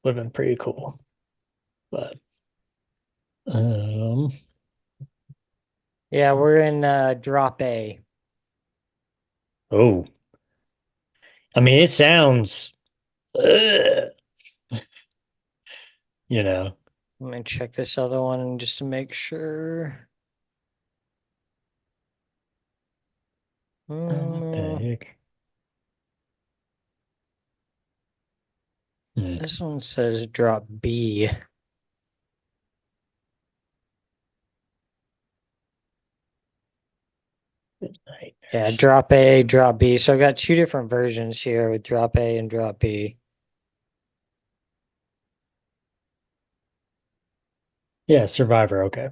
would have been pretty cool. But um, Yeah, we're in drop A. oh, I mean, it sounds, uh, you know, Let me check this other one just to make sure. what the Mm, heck? Hmm. this one says drop B. Yeah, Nightmares. drop A, drop B. So I've got two different versions here with drop A and drop B. Yeah, Survivor. Okay.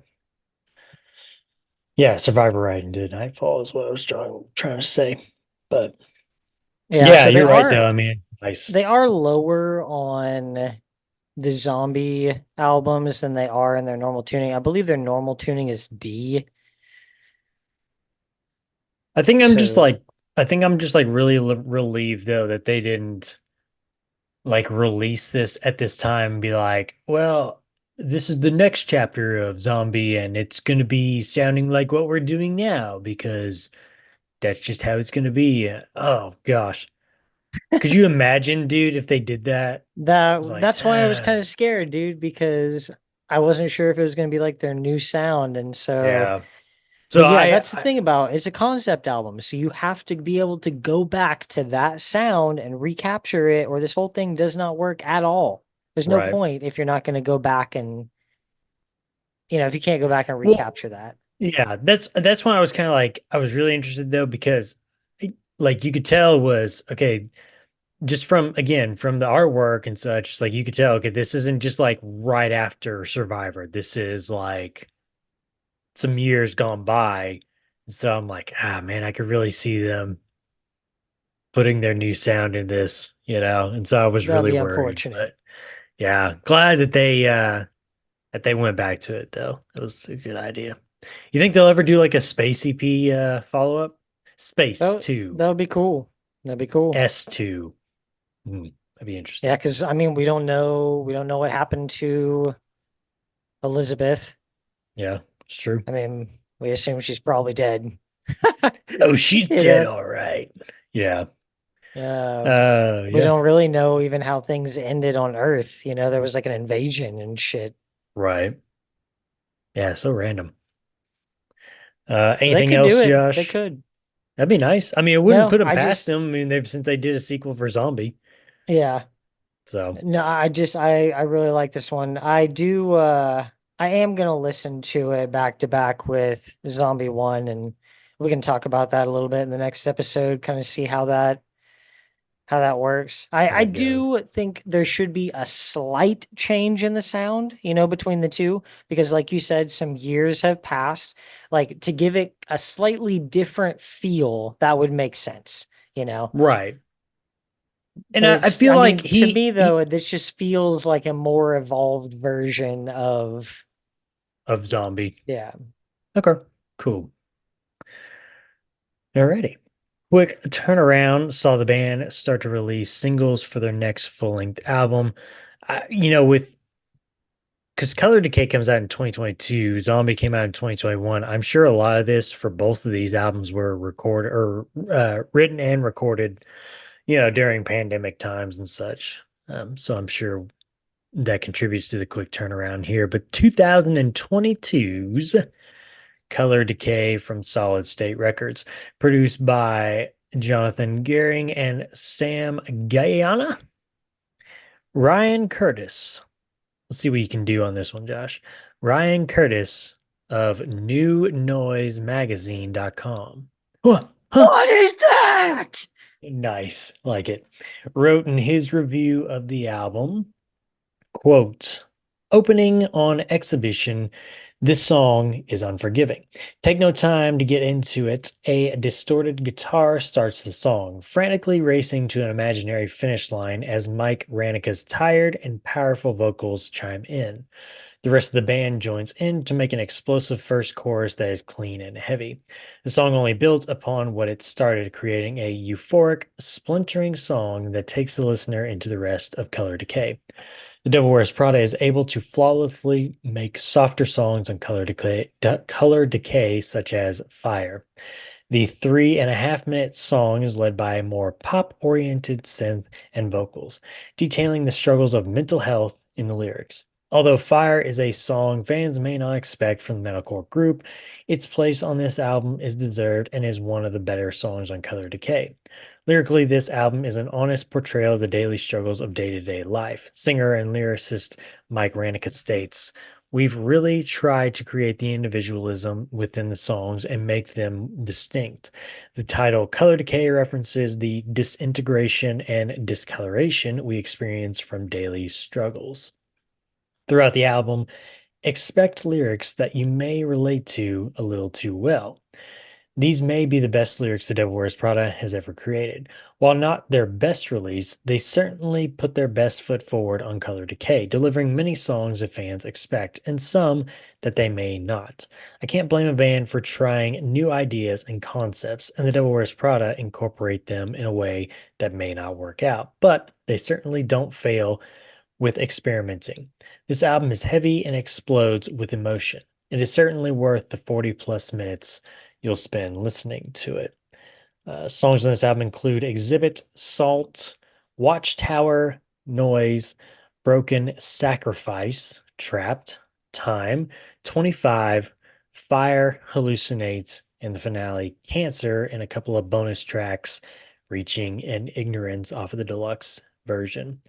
Yeah, Survivor right into Nightfall is what I was trying to say. But Yeah, yeah, so you're right though. I mean, nice. they are lower on the zombie albums than they are in their normal tuning. I believe their normal tuning is D. I think I'm just So like, I think I'm just like really relieved though that they didn't like release this at this time and be like, well, this is the next chapter of Zombie and it's going to be sounding like what we're doing now because that's just how it's going to be. Oh gosh. Could you imagine, dude, if they did that? It was like, that's why I was kind of scared, dude, because I wasn't sure if it was going to be like their new sound. And so, yeah. So but yeah, that's the I thing about it's a concept album. So you have to be able to go back to that sound and recapture it, or this whole thing does not work at all. There's no right. point if you're not going to go back and, if you can't go back and Well, recapture that. yeah, that's when I was kind of like I was really interested though because like you could tell it was okay just from again from the artwork and such, it's like you could tell, okay, this isn't just like right after Survivor. This is like some years gone by. So I'm like, ah man, I could really see them putting their new sound in this, And so I was That'd really be worried. unfortunate. But yeah, glad that they went back to it though. It was a good idea. You think they'll ever do like a Space EP follow-up? Space That 2, would be cool. That'd be cool. S2. That'd be Yeah, interesting. because I mean, we don't know what happened to Elizabeth. Yeah, it's true. I mean, we assume she's probably dead. Oh, she's You dead, know, all right. Yeah. uh, we Yeah, don't really know even how things ended on Earth. There was like an invasion and shit. right. Yeah, so random. But they Anything could do else, it. They Josh? could. That'd be nice. I mean, it wouldn't put No, them I past just, them. I mean, they've since they did a sequel for Zombie. yeah. So, No, I really like this one. I am gonna listen to it back to back with Zombie 1, and we can talk about that a little bit in the next episode, kind of see how that works. I that goes. do think there should be a slight change in the sound, between the two, because like you said, some years have passed. Like to give it a slightly different feel, that would make sense, you know. Right. And But I it's, feel I like mean, to me he though, this just feels like a more evolved version of, of Zombie. yeah. Okay, cool. Alrighty. Quick turnaround saw the band start to release singles for their next full-length album. With because Color Decay comes out in 2022, Zombie came out in 2021. I'm sure a lot of this for both of these albums were recorded or written and recorded, during pandemic times and such. So I'm sure that contributes to the quick turnaround here. But 2022's Color Decay from Solid State Records, produced by Jonathan Gehring and Sam Guyana. Ryan Curtis. Let's see what you can do on this one, Josh. Ryan Curtis of newnoisemagazine.com. Huh, huh. What is that? Nice. Like it. Wrote in his review of the album. Quote, opening on exhibition, this song is unforgiving. Take no time to get into it. A distorted guitar starts the song, frantically racing to an imaginary finish line as Mike Ranica's tired and powerful vocals chime in. The rest of the band joins in to make an explosive first chorus that is clean and heavy. The song only builds upon what it started, creating a euphoric, splintering song that takes the listener into the rest of Color Decay. The Devil Wears Prada is able to flawlessly make softer songs on Color Decay, such as Fire. The 3.5 minute song is led by a more pop oriented synth and vocals, detailing the struggles of mental health in the lyrics. Although Fire is a song fans may not expect from the metalcore group, its place on this album is deserved and is one of the better songs on Color Decay. Lyrically, this album is an honest portrayal of the daily struggles of day to day life. Singer and lyricist Mike Ranick states, we've really tried to create the individualism within the songs and make them distinct. The title Color Decay references the disintegration and discoloration we experience from daily struggles. Throughout the album, expect lyrics that you may relate to a little too well. These may be the best lyrics the Devil Wears Prada has ever created. While not their best release, they certainly put their best foot forward on Color Decay, delivering many songs that fans expect and some that they may not. I can't blame a band for trying new ideas and concepts, and the Devil Wears Prada incorporate them in a way that may not work out, but they certainly don't fail with experimenting. This album is heavy and explodes with emotion. It is certainly worth the 40 plus minutes you'll spend listening to it. Songs on this album include Exhibit, Salt, Watchtower, Noise, Broken Sacrifice, Trapped, Time, 25, Fire, Hallucinate, and the finale, Cancer, and a couple of bonus tracks, Reaching and Ignorance off of the deluxe version.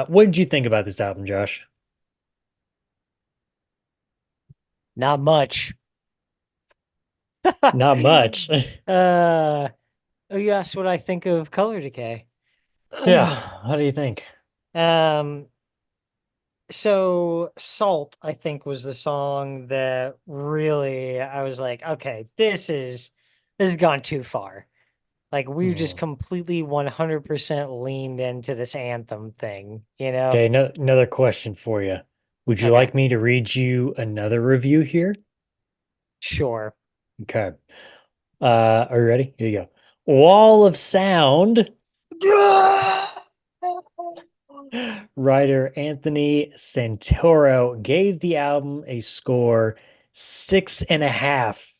What did you think about this album, Josh? Not much. Not much. Uh, oh, you asked what I think of Color Decay. Yeah, how do you think? Um, so Salt, I think, was the song that really I was like, okay, this has gone too far. Like we just Hmm. completely 100% leaned into this anthem thing, you know? Okay, no, another question for you. Would you Okay, like me to read you another review here? sure. Okay. Are you ready? Here you go. Wall of Sound writer Anthony Santoro gave the album a score 6.5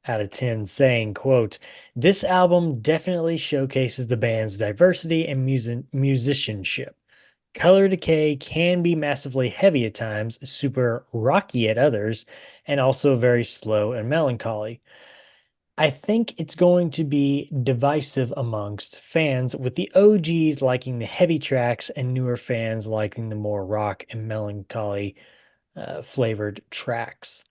out of 10, saying, quote, this album definitely showcases the band's diversity and musicianship. Color Decay can be massively heavy at times, super rocky at others, and also very slow and melancholy. I think it's going to be divisive amongst fans, with the OGs liking the heavy tracks and newer fans liking the more rock and melancholy flavored tracks.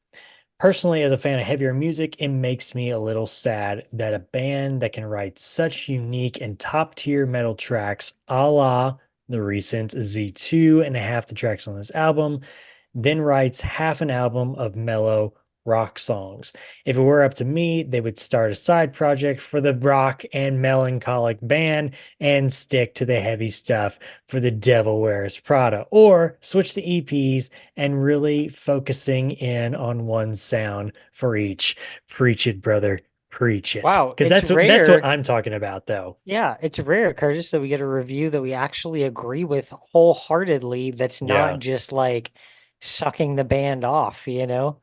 Personally, as a fan of heavier music, it makes me a little sad that a band that can write such unique and top tier metal tracks, a la the recent Z2 and a half the tracks on this album, then writes half an album of mellow rock songs. If it were up to me, they would start a side project for the rock and melancholic band and stick to the heavy stuff for the Devil Wears Prada, or switch the EPs and really focusing in on one sound for each. Preach it, brother. Preach it. Wow, Because it's that's what rare. I'm talking about, though. Yeah, it's rare, Curtis, that we get a review that we actually agree with wholeheartedly that's not Yeah. just like sucking the band off, you know?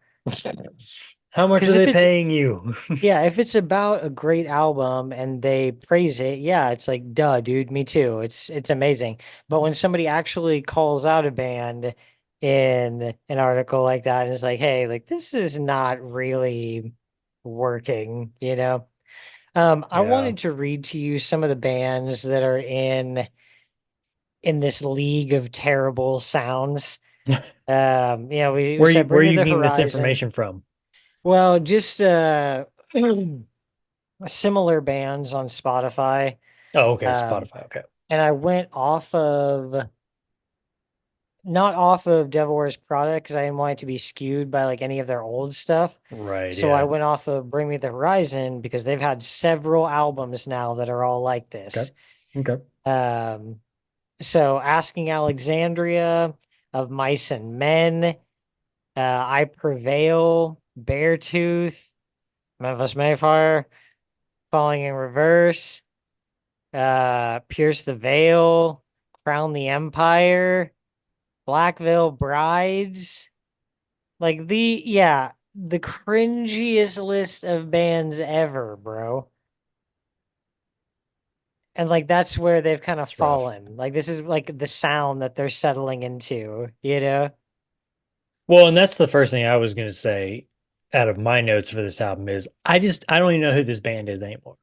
How much are Because if they it's paying you? yeah, if it's about a great album and they praise it, yeah, it's like, duh, dude, me too. It's amazing. But when somebody actually calls out a band in an article like that and is like, hey, like this is not really working, you know? I Yeah. wanted to read to you some of the bands that are in this league of terrible sounds. We Where said where Bring are Me you the getting this Horizon. information from? Well, just similar bands on Spotify. Oh, okay, Um, Spotify. Okay. and I went off of not off of Devil Wears Prada because I didn't want it to be skewed by like any of their old stuff. Right, So I yeah. went off of Bring Me the Horizon because they've had several albums now that are all like Okay. this. Okay. Um, so Asking Alexandria, Of Mice and Men, I Prevail, Beartooth, Memphis Mayfire, Falling in Reverse, Pierce the Veil, Crown the Empire, Black Veil Brides. Like the cringiest list of bands ever, bro. And like that's where they've kind of It's rough. fallen. Like this is like the sound that they're settling into, you know? Well, and that's the first thing I was gonna say out of my notes for this album is I don't even know who this band is anymore.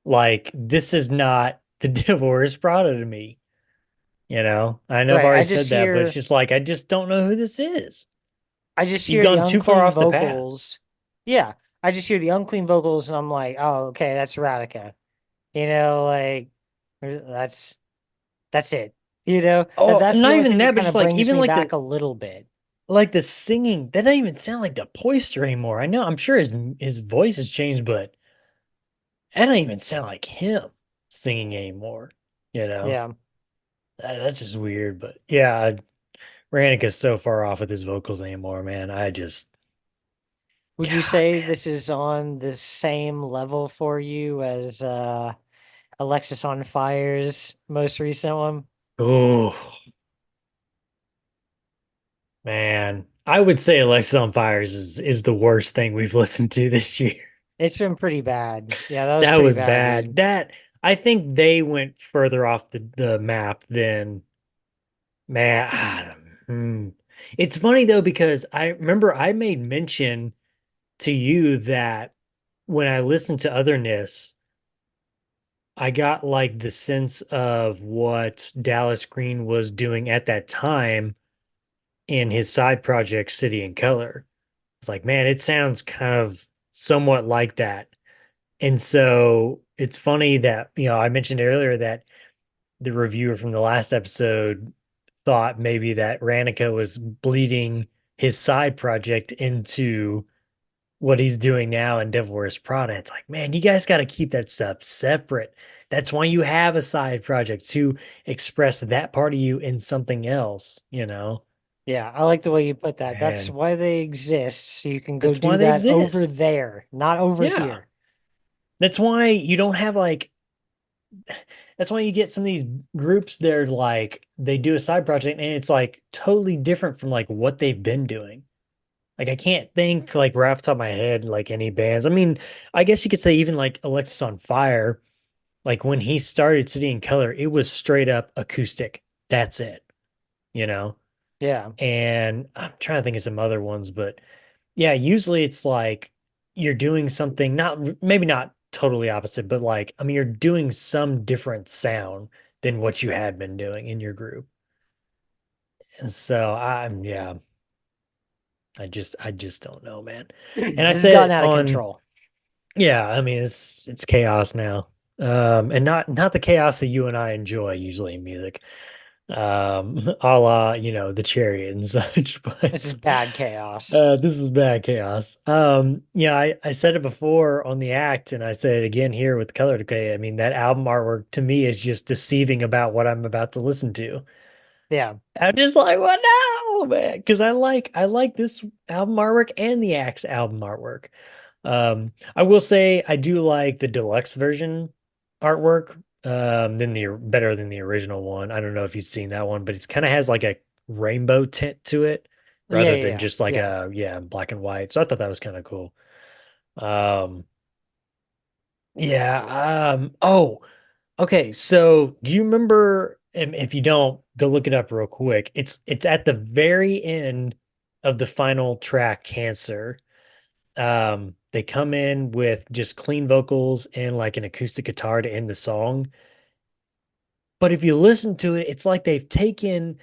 Like this is not the Devil Wears Prada to me. You know, I know I've Right. already said that, but it's just like I just don't know who this is. I just You've hear the gone too far unclean off the path. vocals. Yeah. I just hear the unclean vocals and I'm like, oh, okay, that's Radica. You know, like that's that's it. You know, and Oh, that's the not only even thing that that, but kind just of like brings even me back a little bit. like the singing, that doesn't even sound like the Poister anymore. I know, I'm sure his voice has changed, but that don't even sound like him singing anymore. You know, Yeah. that's just weird. But yeah, Rannick's so far off with his vocals anymore, man. I just, Would you God, say man. this is on the same level for you as Alexis on Fire's most recent one? Oh, man. I would say Alexis on Fires is the worst thing we've listened to this year. It's been pretty bad. Yeah, that was That pretty was bad, bad. dude. That I think they went further off the map than man. It's funny though because I remember I made mention to you that when I listened to Otherness, I got like the sense of what Dallas Green was doing at that time in his side project, City and Color. It's like, man, it sounds kind of somewhat like that. And so it's funny that, I mentioned earlier that the reviewer from the last episode thought maybe that Ranica was bleeding his side project into what he's doing now in Devil Wears Prada. It's like, man, you guys got to keep that stuff separate. That's why you have a side project to express that part of you in something else, you know? Yeah, I like the way you put that. That's And why they exist, so you can go that's why do they that over exist. there, not over Yeah. here. That's why you don't have like that's why you get some of these groups they're like they do a side project and it's like totally different from like what they've been doing. Like I can't think like right off the top of my head like any bands. I mean, I guess you could say even like Alexis on Fire, like when he started City and Color, it was straight up acoustic. That's it, you know? Yeah. And I'm trying to think of some other ones, but yeah, usually it's like you're doing something not maybe not totally opposite, but like I mean you're doing some different sound than what you had been doing in your group. And so I'm yeah, I just don't know, man. And I This has said gotten it out of on control. yeah, I mean it's chaos now. And not the chaos that you and I enjoy usually in music. A la, the chariot and such, This is but bad chaos. this is bad chaos. Yeah, I said it before on the act, and I said it again here with Color Decay. I mean, that album artwork to me is just deceiving about what I'm about to listen to. Yeah. I'm just like, what no, man? Because I like this album artwork and the Axe album artwork. I will say I do like the deluxe version artwork than the better than the original one. I don't know if you've seen that one, but it kind of has like a rainbow tint to it Yeah, rather yeah, than yeah. just like Yeah. a yeah, black and white. So I thought that was kind of cool. Um yeah, oh, okay. So do you remember and if you don't, go look it up real quick. It's at the very end of the final track, Cancer. They come in with just clean vocals and like an acoustic guitar to end the song. But if you listen to it, it's like they've taken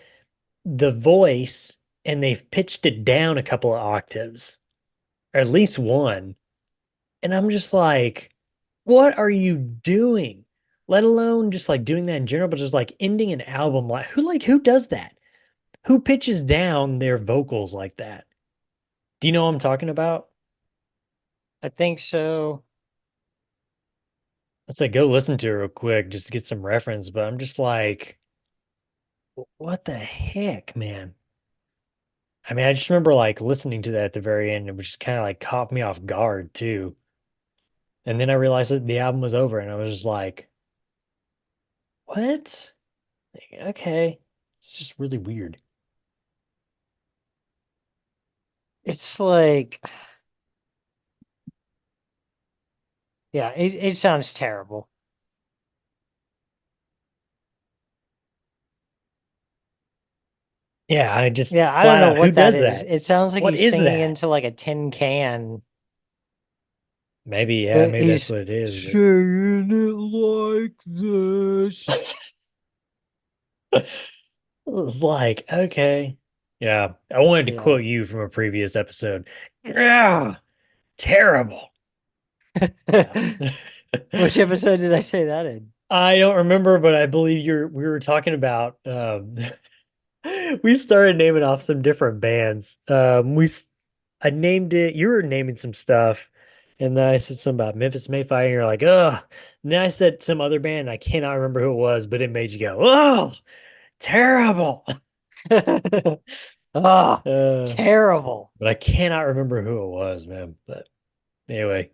the voice and they've pitched it down a couple of octaves, or at least one. And I'm just like, what are you doing? Let alone just like doing that in general, but just like ending an album like who does that? Who pitches down their vocals like that? Do you know what I'm talking about? I think so. Let's say go listen to it real quick just to get some reference, but I'm just like, what the heck, man? I mean, I just remember like listening to that at the very end, and it just kind of like caught me off guard too. And then I realized that the album was over, and I was just like, what? Like, okay. It's just really weird. It's like, yeah, it sounds terrible. Yeah, I just Yeah, I don't flat know out, who what that does is. that? It sounds like What he's is singing that? into like a tin can. Maybe, yeah, maybe that's He's what it is, but saying it like this. it's like, okay. Yeah, I wanted to Yeah. quote you from a previous episode. Yeah, terrible. Yeah. Which episode did I say that in? I don't remember, but I believe we were talking about we started naming off some different bands. I named it, you were naming some stuff, and then I said something about Memphis Mayfire, and you're like, ugh. And then I said some other band, I cannot remember who it was, but it made you go, oh, terrible. Ah, Uh, terrible. but I cannot remember who it was, man. But anyway,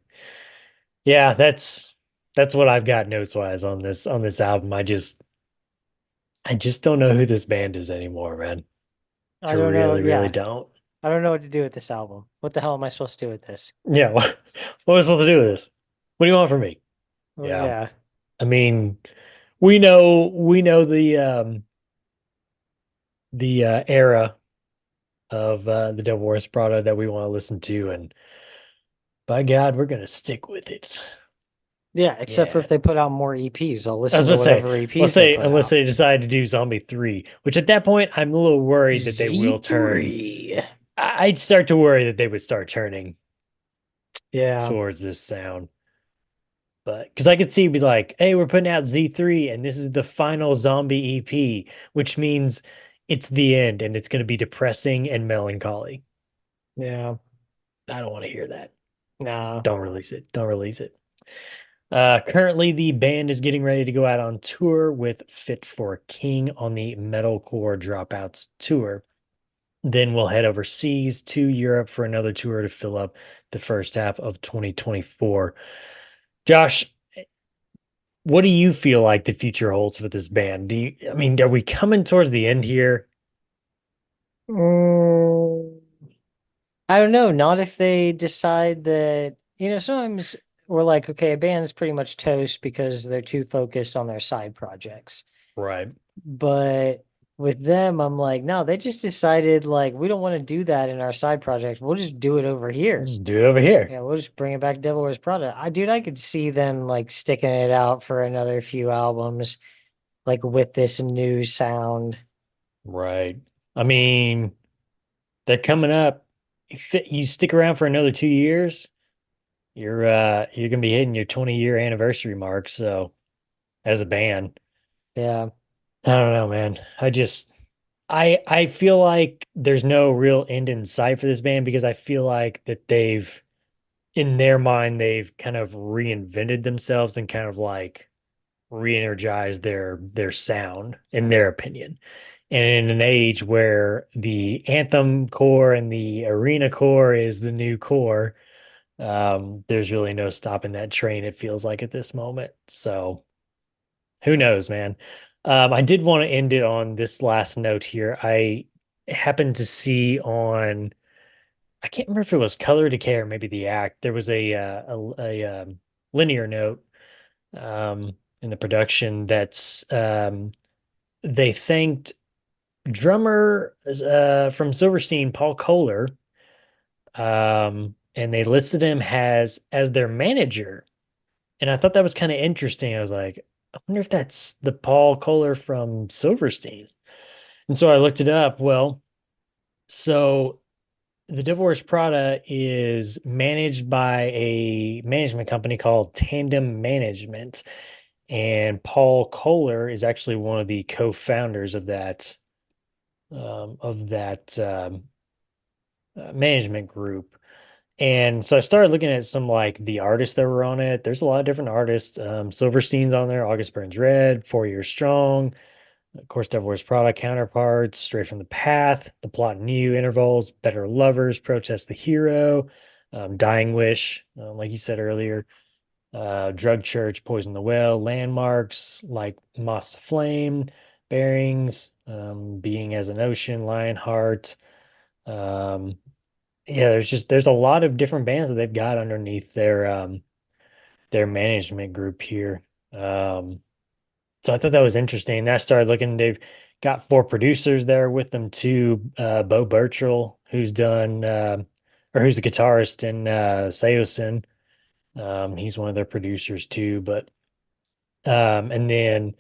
yeah, that's what I've got notes wise on this album. I just don't know who this band is anymore, man. I I don't know. really, really Yeah, don't. I don't know what to do with this album. What the hell am I supposed to do with this? Yeah, what was I supposed to do with this? What do you want from me? Well, Yeah. yeah, I mean, we know the era of the Devil Wears Prada that we want to listen to, and by God, we're gonna stick with it. yeah. Except for Yeah. if they put out more EPs, I'll I was listen gonna to say, whatever let's EPs they say put unless out. they decide to do Zombie 3, which at that point I'm a little worried that they will turn. Z3. I'd start to worry that they would start turning Yeah, towards this sound. But because I could see be like, hey, we're putting out Z3 and this is the final zombie EP, which means it's the end and it's going to be depressing and melancholy. yeah. I don't want to hear that. Nah. Don't release it. Don't release it. Currently, the band is getting ready to go out on tour with Fit for a King on the Metalcore Dropouts tour. Then we'll head overseas to Europe for another tour to fill up the first half of 2024. Josh, what do you feel like the future holds for this band? I mean, are we coming towards the end here? Mm, I don't know. Not if they decide that, sometimes we're like, okay, a band's pretty much toast because they're too focused on their side projects. Right. But with them, I'm like, no, they just decided like we don't want to do that in our side project. We'll just do it over We'll here. just do it over here. Yeah, we'll just bring it back Devil Wears Prada. I could see them like sticking it out for another few albums, like with this new sound. Right. I mean, they're coming up. If you stick around for another 2 years, you're gonna be hitting your 20-year anniversary mark. So as a band, Yeah. I don't know, man. I feel like there's no real end in sight for this band because I feel like that they've in their mind they've kind of reinvented themselves and kind of like re-energized their sound in their opinion. And in an age where the anthem core and the arena core is the new core, there's really no stopping that train, it feels like at this moment. So who knows, man? I did want to end it on this last note here. I happened to see on, I can't remember if it was Color Decay or maybe The Act. There was a linear note in the production that's they thanked drummer from Silverstein, Paul Kohler, and they listed him as their manager. And I thought that was kind of interesting. I was like, I wonder if that's the Paul Kohler from Silverstein. And so I looked it up. Well, so the Devil Wears Prada is managed by a management company called Tandem Management. And Paul Kohler is actually one of the co-founders of of that management group. And so I started looking at some like the artists that were on it. There's a lot of different artists. Silverstein's on there, August Burns Red, 4 Years Strong, of course, Devil Wears Prada, Counterparts, Straight from the Path, The Plot New, Intervals, Better Lovers, Protest the Hero, Dying Wish, like you said earlier, Drug Church, Poison the Well, Landmarks, like Moss to Flame, Bearings, Being as an Ocean, Lionheart. Um, yeah, there's a lot of different bands that they've got underneath their management group here. So I thought that was interesting. And I started looking, they've got four producers there with them too. Bo Burchell, who's done or who's the guitarist in Seosin. He's one of their producers too. But and then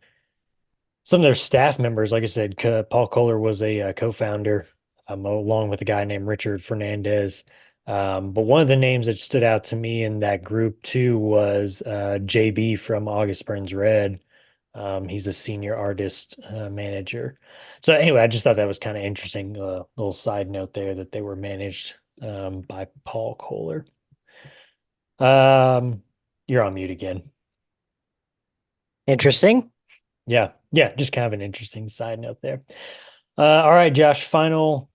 some of their staff members, like I said, Paul Kohler was a co-founder, along with a guy named Richard Fernandez. But one of the names that stood out to me in that group too was JB from August Burns Red. He's a senior artist manager. So anyway, I just thought that was kind of interesting. Little side note there that they were managed by Paul Kohler. Um, you're on mute again. Interesting. Yeah, yeah, just kind of an interesting side note there. All right, Josh, final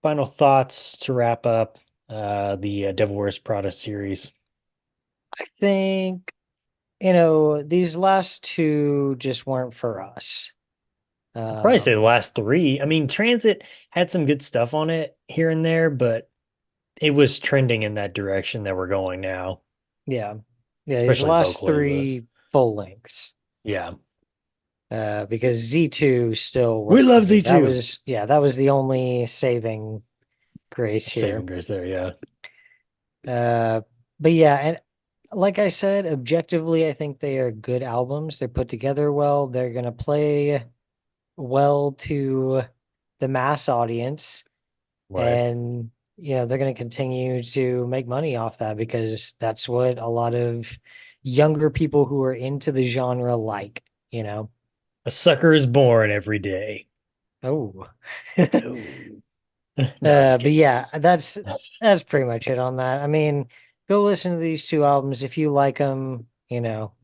thoughts to wrap up the Devil Wears Prada series. I think, these last two just weren't for us. I'd probably say the Um, last three. I mean, Transit had some good stuff on it here and there, but it was trending in that direction that we're going now, yeah. Yeah, these especially last vocally, but three full lengths. yeah. Because Z2 still We worked for love me. That Z2. was, yeah, that was the only saving grace here. Saving grace there, yeah. Uh, but yeah, and like I said, objectively, I think they are good albums. They're put together well. They're gonna play well to the mass audience, Right. and they're gonna continue to make money off that because that's what a lot of younger people who are into the genre like, you know. A sucker is born every day. Oh. Oh. No, I'm just But kidding. yeah, that's pretty much it on that. I mean, go listen to these two albums if you like them,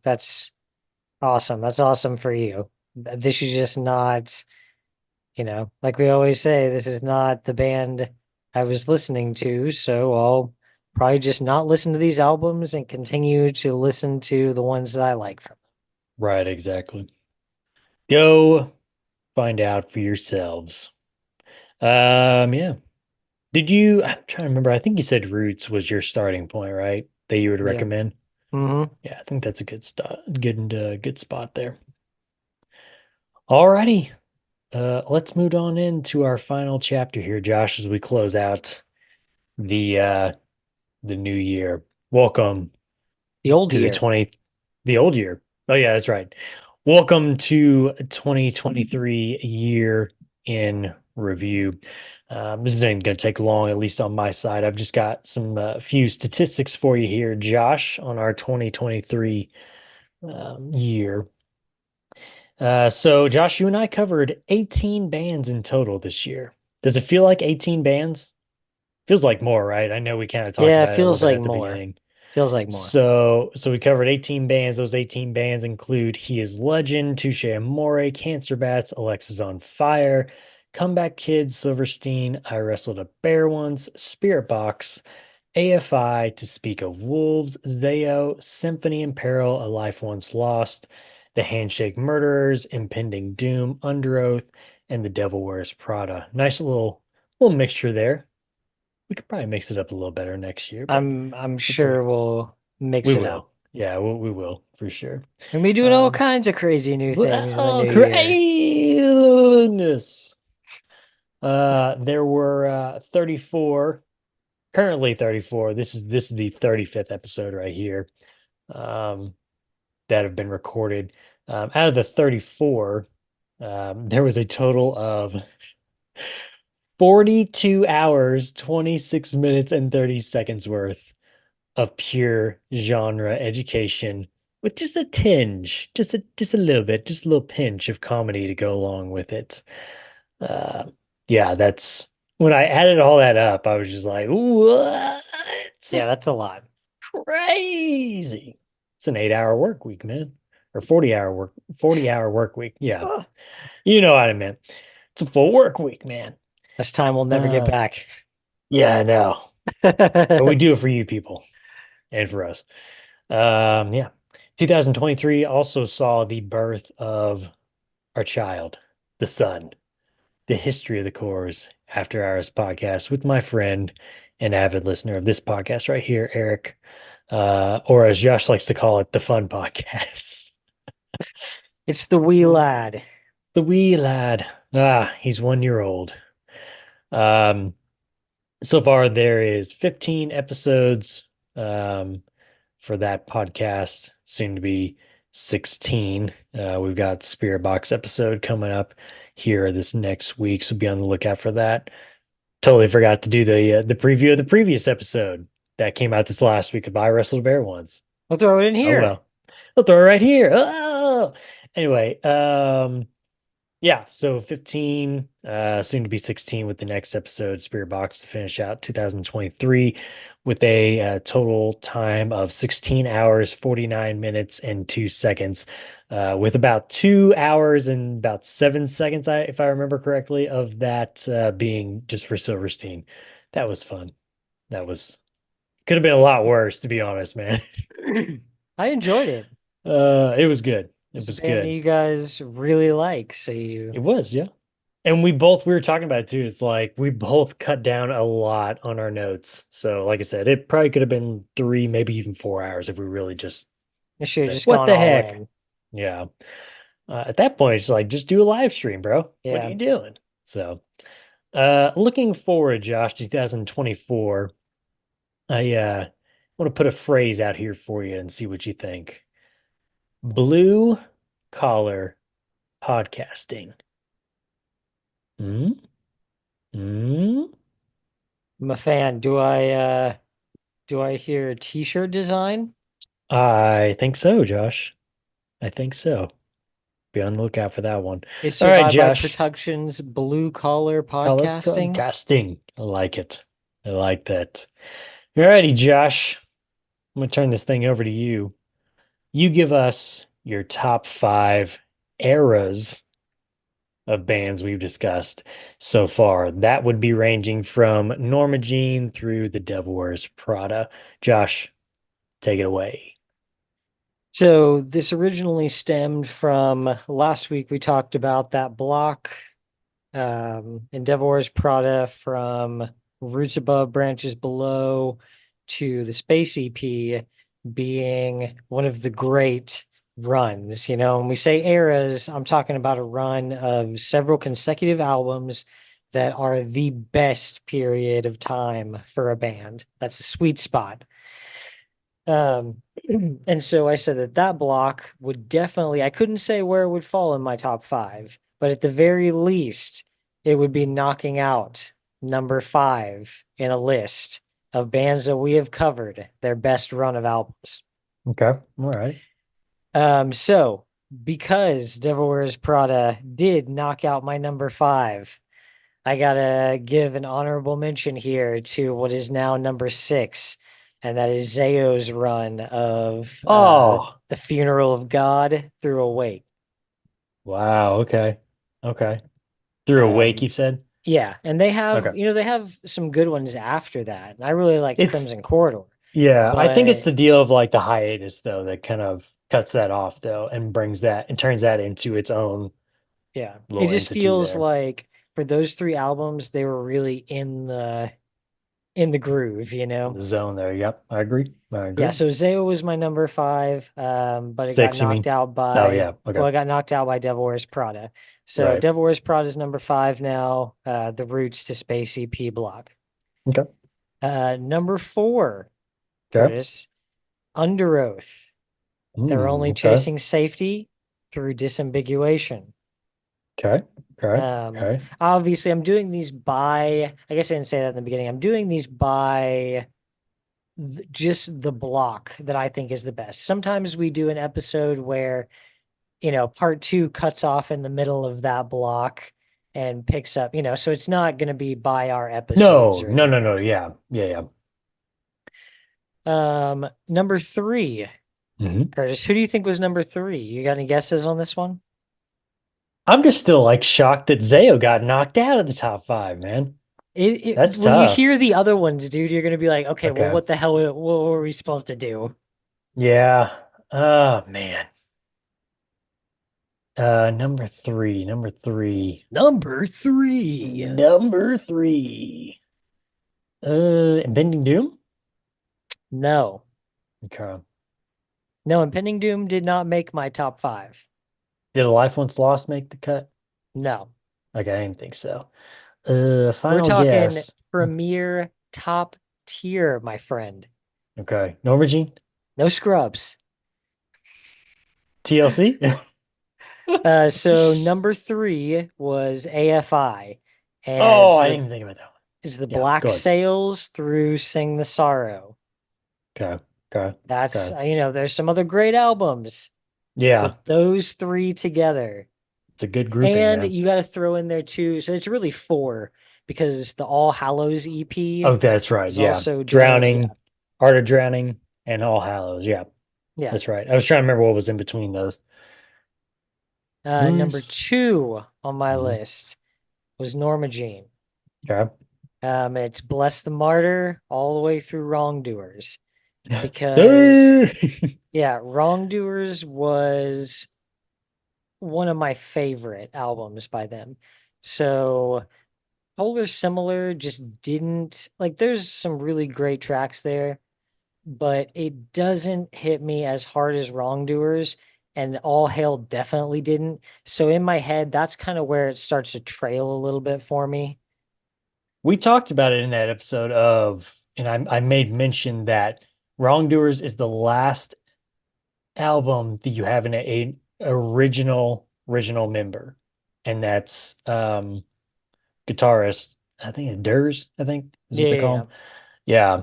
that's awesome. That's awesome for you. This is just not, like we always say, this is not the band I was listening to, so I'll probably just not listen to these albums and continue to listen to the ones that I like from Right, exactly. Go find out for yourselves. Yeah. I'm trying to remember. I think you said Roots was your starting point, right? That you would them. Yeah. recommend. Mm-hmm. Yeah, I think that's a good start, good spot there. Alrighty. Let's move on into our final chapter here, Josh, as we close out the new year. Welcome The old to year. the old year. Oh yeah, that's right. Welcome to 2023 year in review. This isn't going to take long, at least on my side. I've just got some few statistics for you here, Josh, on our 2023 year. So Josh, you and I covered 18 bands in total this year. Does it feel like 18 bands? Feels like more, right? I know we kind of talked Yeah, it about it a little feels bit like at the more. beginning. Feels like more. So we covered 18 bands. Those 18 bands include He Is Legend, Touche Amore, Cancer Bats, Alexis on Fire, Comeback Kids, Silverstein, I Wrestled a Bear Once, Spirit Box, AFI, To Speak of Wolves, Zayo, Symphony in Peril, A Life Once Lost, The Handshake Murderers, Impending Doom, Under Oath, and The Devil Wears Prada. Nice little mixture there. We could probably mix it up a little better next year, but I'm we'll probably sure we'll we mix it up. will. Yeah, we will for sure. We'll be doing all Um, kinds of crazy new things in the well, new year. craziness. There were 34, currently 34. This is the 35th episode right here. Um, that have been recorded. Out of the 34, there was a total of 42 hours, 26 minutes, and 30 seconds worth of pure genre education with just a tinge, just a little bit, just a little pinch of comedy to go along with it. Uh, Yeah, that's when I added all that up, I was just like, what? Yeah, that's a lot. Crazy. It's an 8-hour work week, man. Or 40-hour work week. Yeah. Ugh. You know what I meant. It's a full work week, man. This time we'll never get Uh, back. yeah, I know. But we do it for you people and for us. Yeah. 2023 also saw the birth of our child, the son, the history of the cores after hours podcast with my friend and avid listener of this podcast right here, Eric, or as Josh likes to call it, the fun podcast. It's the wee lad. The wee lad. Ah, he's 1 year old. Um, so far there is 15 episodes for that podcast, soon to be 16. We've got Spirit Box episode coming up here this next week, so be on the lookout for that. Totally forgot to do the preview of the previous episode that came out this last week of I Wrestled a Bear once. We'll throw it in Oh here. well. I'll throw it right here. Oh! Anyway, yeah, so 15, soon to be 16 with the next episode, Spirit Box, to finish out 2023 with a total time of 16 hours, 49 minutes, and 2 seconds, with about 2 hours and about 7 seconds, if I remember correctly, of that being just for Silverstein. That was fun. That was, could have been a lot worse, to be honest, man. I enjoyed it. It was good. It It's a was band that good. you guys really like, so you It was, yeah. And we were talking about it too. It's like we both cut down a lot on our notes. So, like I said, it probably could have been 3, maybe even 4 hours if we really just should have said, just what gone the all heck? in. Yeah. At that point, it's like, just do a live stream, bro. What are Yeah. you doing? So, looking forward, Josh, 2024, I want to put a phrase out here for you and see what you think. Blue collar podcasting. Hmm? Hmm? I'm a fan. Do I hear a t-shirt design? I think so, Josh. I think so. Be on the lookout for that one. Is All right, Survive by Josh. Productions blue collar Color podcasting? broadcasting. I like it. I like that. All righty, Josh. I'm gonna turn this thing over to you. You give us your top 5 eras of bands we've discussed so far. That would be ranging from Norma Jean through the Devil Wears Prada. Josh, take it away. So this originally stemmed from last week we talked about that block in Devil Wears Prada from Roots Above, Branches Below to the Space EP being one of the great runs. You know, when we say eras, I'm talking about a run of several consecutive albums that are the best period of time for a band. That's a sweet spot. Um, and so I said that that block would definitely, I couldn't say where it would fall in my top five, but at the very least, it would be knocking out number five in a list of bands that we have covered their best run of albums. Okay. All right. So because Devil Wears Prada did knock out my number five, I gotta give an honorable mention here to what is now number six, and that is Zayo's run of Oh, the Funeral of God through Awake. wow. Okay. Okay. Through a wake, Um, you said? yeah, and they have, Okay. you know, they have some good ones after that. And I really like It's, Crimson Corridor, yeah, I think it's but the deal of like the hiatus though that kind of cuts that off though and brings that and turns that into its own yeah, it little just entity feels there. like for those three albums, they were really in the groove, you know. The zone there. Yep. I agree. I Yeah, agree. so Zayo was my number five, but it got 6, you knocked mean? out Oh, by, yeah. Okay. well, it got knocked out by Devil Wears Prada. So Right. Devil Wears Prada is number five now, the Roots to Space EP block. Okay. Number four, Okay. Curtis, Under Oath. They're only Okay. chasing safety through disambiguation. Okay. Okay. Um, Okay. Obviously, I'm doing these by, I guess I didn't say that in the beginning. I'm doing these by just the block that I think is the best. Sometimes we do an episode where, you know, part two cuts off in the middle of that block and picks up, so it's not going to be by our episodes No, or no, no, no. anything. Yeah, yeah, yeah. Number three, Hmm. Curtis, who do you think was number three? You got any guesses on this one? I'm just still like shocked that Zayo got knocked out of the top five, man. That's When you tough. hear the other ones, dude, you're gonna be like, okay, well, Okay. what the hell? What were we supposed to do? Yeah. Oh man. Number three. Number three. Number three. Impending Doom? No, Okay. no, Impending Doom did not make my top five. Did A Life Once Lost make the cut? No, Okay, I didn't think so. we're Final talking guess. premier top tier, my friend. Okay. Norma Jean? No scrubs. TLC? So number three was AFI, and Oh, it's I the didn't even think about that one. is the Yeah, Black go ahead. Sails through Sing the Sorrow. Okay. Okay. That's Okay. there's some other great albums, Yeah, but those three together. it's a good grouping, And man. you got to throw in there too. So it's really four because the All Hallows EP Oh, that's right. is Yeah. also there. Yeah. Drowning, Art of Drowning, and All Hallows. Yeah, Yeah. that's right. I was trying to remember what was in between those. Number Nice. two on my Mhm. list was Norma Jean. Okay. It's Bless the Martyr all the way through Wrongdoers because, Durr! yeah, Wrongdoers was one of my favorite albums by them. So Polar Similar just didn't like, there's some really great tracks there, but it doesn't hit me as hard as Wrongdoers, and All Hail definitely didn't. So in my head, that's kind of where it starts to trail a little bit for me. We talked about it in that episode of, and I made mention that Wrongdoers is the last album that you have a original member, and that's guitarist. I think it's Durs. I think is Yeah, what they yeah, call yeah. him. Yeah,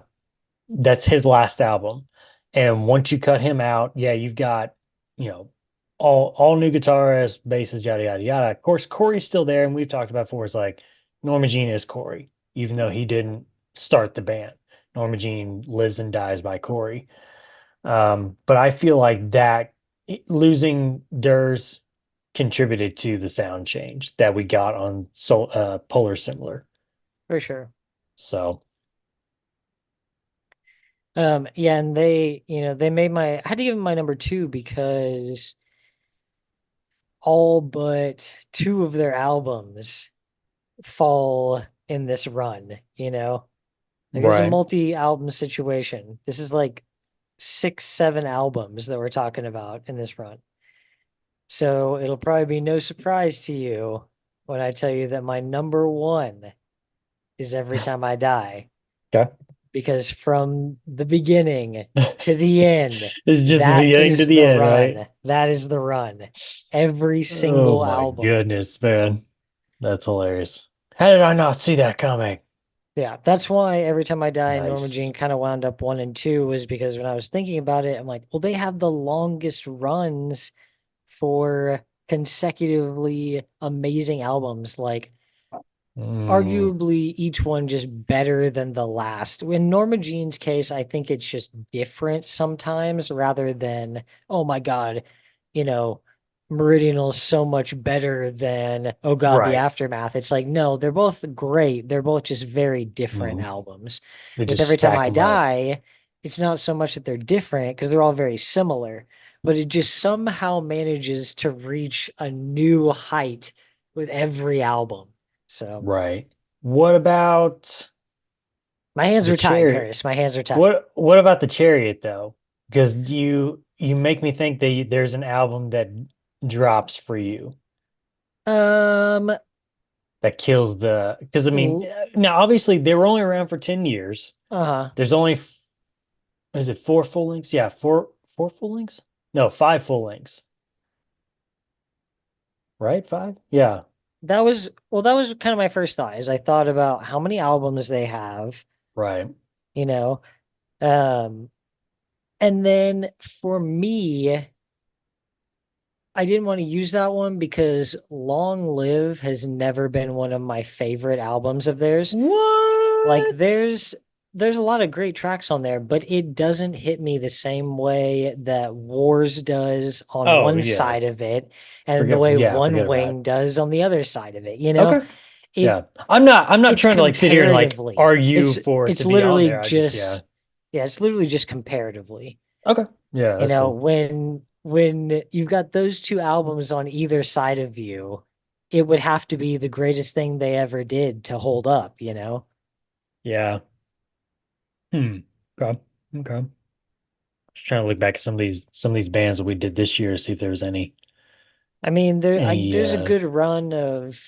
that's his last album. And once you cut him out, yeah, you've got, you know, all new guitarists, basses, yada yada yada. Of course, Corey's still there, and we've talked about before. It's like Norma Jean is Corey, even though he didn't start the band. Norma Jean lives and dies by Corey. But I feel like that losing Durs contributed to the sound change that we got on Polar Similar. For sure. So, Yeah, and they made I had to give them my number two because all but two of their albums fall in this run. Like it's a right. multi-album situation. This is like 6, 7 albums that we're talking about in this run. So it'll probably be no surprise to you when I tell you that my number one is Every Time I Die. Okay. Because from the beginning to the end, It's just the that beginning to is the the end, right? run. That is the run. Every Oh single my album. goodness, man. That's hilarious. How did I not see that coming? Yeah, that's why Every Time I Die and Norma Nice. Jean kind of wound up one and two, was because when I was thinking about it, I'm like, well, they have the longest runs for consecutively amazing albums. Like, Mm, arguably each one just better than the last. In Norma Jean's case, I think it's just different sometimes rather than, oh my God, you know, Meridional's so much better than, oh God, The right. Aftermath. It's like, no, they're both great. They're both just very different Mm, albums. they With just Every Time stack I them up. Die, it's not so much that they're different because they're all very similar, but it just somehow manages to reach a new height with every album. So. Right. What about My hands the are tied, chariot? Curtis. My hands are tied. What about the chariot though? Because you make me think that there's an album that drops for you Um, that kills the because I mean l- now obviously they were only around for 10 years. uh-huh. There's only is it four full lengths? Yeah, four full lengths? No, five full lengths. Right? Five? Yeah. That was kind of my first thought, is I thought about how many albums they have, Right. you know. Um, and then for me, I didn't want to use that one because Long Live has never been one of my favorite albums of theirs. Like What? there's a lot of great tracks on there, but it doesn't hit me the same way that Wars does on Oh one yeah. side of it and the way One Forget about Wing does on the other side of it. it. Okay. It Yeah. I'm not it's trying to like sit here and like comparatively. argue for it It's to be on literally there. I just yeah. just yeah, it's literally just comparatively. Okay. Yeah, that's cool. When you've got those two albums on either side of you, it would have to be the greatest thing they ever did to hold up, you know? Yeah. Hmm. Okay. Okay. Just trying to look back at some of these bands that we did this year, see if there was I mean, any there's a good run of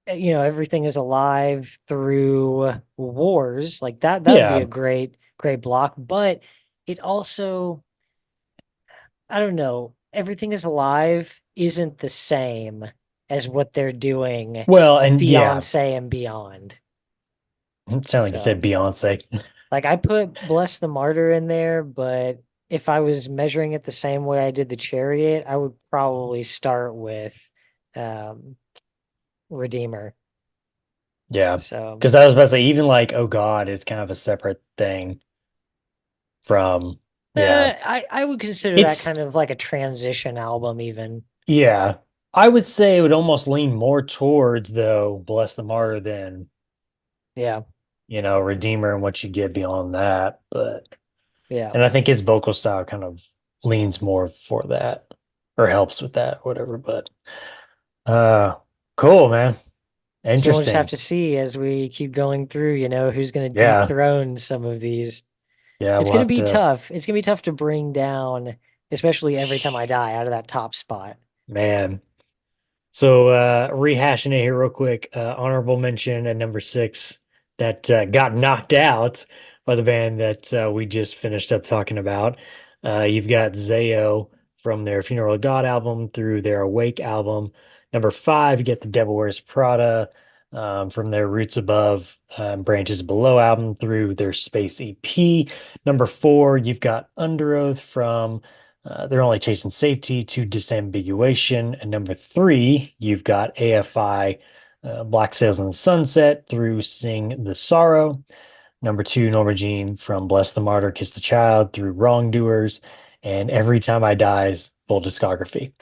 everything is alive through Wars. Like that would be yeah. a great block, but it also I don't know, everything is alive isn't the same as what they're doing Well, and yeah, Beyonce and beyond. it sounded like you So said Beyonce. like I put Bless the Martyr in there, but if I was measuring it the same way I did the Chariot, I would probably start with um Redeemer. Yeah. So Because I was about to say, even like Oh God is kind of a separate thing from yeah. I would consider that It's kind of like a transition album even. yeah. I would say it would almost lean more towards though Bless the Martyr than, Yeah. Redeemer and what you get beyond that. But Yeah. and I think his vocal style kind of leans more for that or helps with that, whatever. But uh cool, man. So we'll just have Interesting. to see as we keep going through, who's going to Yeah. dethrone some of these. Yeah, It's we'll going to have be to, tough. It's going to be tough to bring down, especially every time I die out of that top spot. man. So rehashing it here real quick, honorable mention at number 6 that got knocked out by the band that we just finished up talking about. You've got Zayo from their Funeral of God album through their Awake album. Number 5, you get the Devil Wears Prada from their Roots Above, Branches Below album through their Space EP. Number 4, you've got Under Oath from They're Only Chasing Safety to Disambiguation. And number 3, you've got AFI, Black Sails in the Sunset through Sing the Sorrow. Number 2, Norma Jean from Bless the Martyr, Kiss the Child through Wrongdoers. And Every Time I Die's full discography.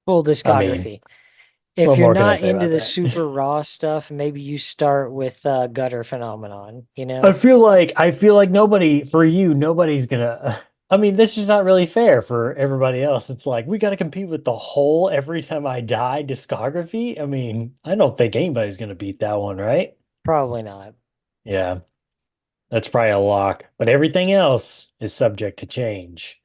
Full I mean, discography. what If you're more can I not say into about the that? super raw stuff, maybe you start with Gutter Phenomenon, you I know? feel like nobody for you, nobody's gonna. I mean, this is not really fair for everybody else. It's like we got to compete with the whole Every Time I Die discography. I mean, I don't think anybody's gonna beat that one, right? Probably not. Yeah, that's probably a lock. But everything else is subject to change.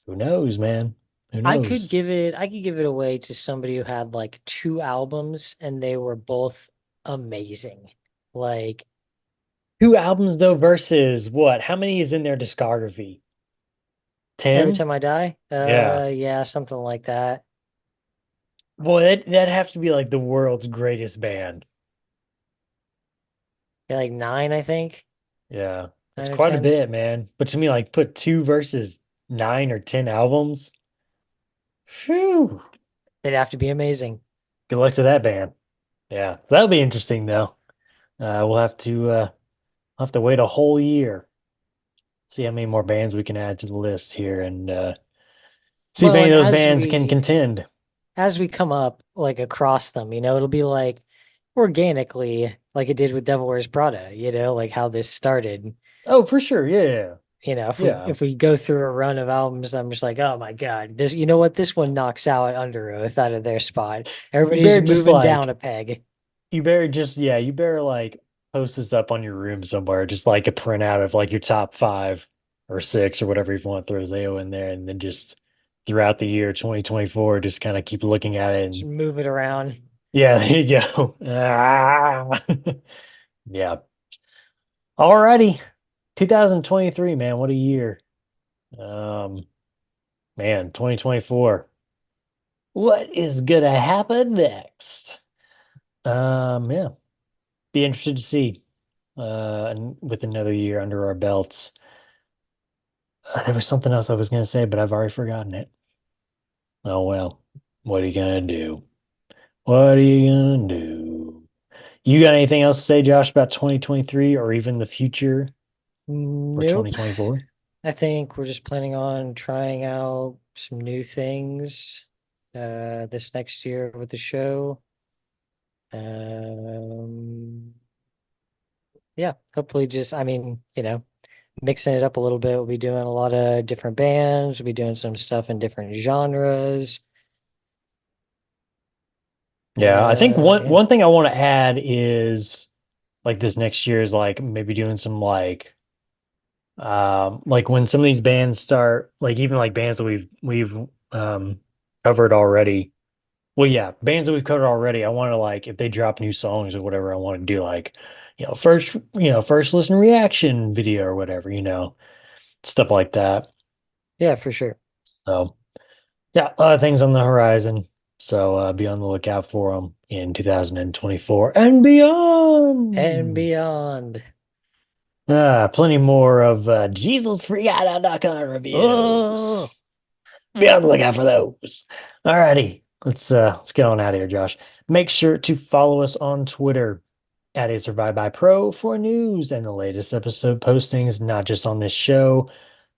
Who knows, man? Who knows? I could give it away to somebody who had like two albums and they were both amazing. Like 2 albums though versus what? How many is in their discography? Every 10? Time I Die, Yeah. yeah, something like that. Boy, that'd have to be like the world's greatest band. Yeah, like nine, I think, Yeah, that's nine or quite a 10. bit, man. But to me, like put 2 versus 9 or 10 albums. Phew. They'd have to be amazing. Good luck to that band. Yeah, that'll be interesting though. We'll have to wait a whole year, see how many more bands we can add to the list here, and see if Well, any of and those bands can contend. as we come up like across them, it'll be like organically, like it did with Devil Wears Prada, like how this started. Oh, for sure. Yeah, If we yeah. if we go through a run of albums, I'm just like, oh my God, this you know what? This one knocks out Under Oath out of their spot. You Everybody's better just moving down like a peg. you better like post this up on your room somewhere, just like a printout of like your top 5 or 6 or whatever you want to throw Zayo in there, and then just throughout the year 2024, just kind of keep looking at it Just and move it around. yeah, there you go. Ah. Yeah. Alrighty. 2023, man. What a year. Um, man, 2024. What is gonna happen next? Yeah. Be interested to see. And with another year under our belts. There was something else I was going to say, but I've already forgotten it. Oh well. What are you gonna do? What are you gonna do? You got anything else to say, Josh, about 2023 or even the future for Nope. 2024? I think we're just planning on trying out some new things this next year with the show. Um, yeah, hopefully just, I mean, mixing it up a little bit. We'll be doing a lot of different bands. We'll be doing some stuff in different genres. Yeah, I think one Yeah. one thing I want to add is like this next year is like maybe doing some like when some of these bands start, like even like bands that we've covered already. Well, yeah, bands that we've covered already. I want to like if they drop new songs or whatever, I want to do like, first listen reaction video or whatever, stuff like that. Yeah, for sure. So yeah, a lot of things on the horizon. So be on the lookout for them in 2024 and And beyond. beyond. Plenty more of JesusFreeGuide.com reviews. Oh, Be on the lookout for those. Alrighty, let's get on out of here, Josh. Make sure to follow us on Twitter at A Survive by Pro for news and the latest episode postings, not just on this show,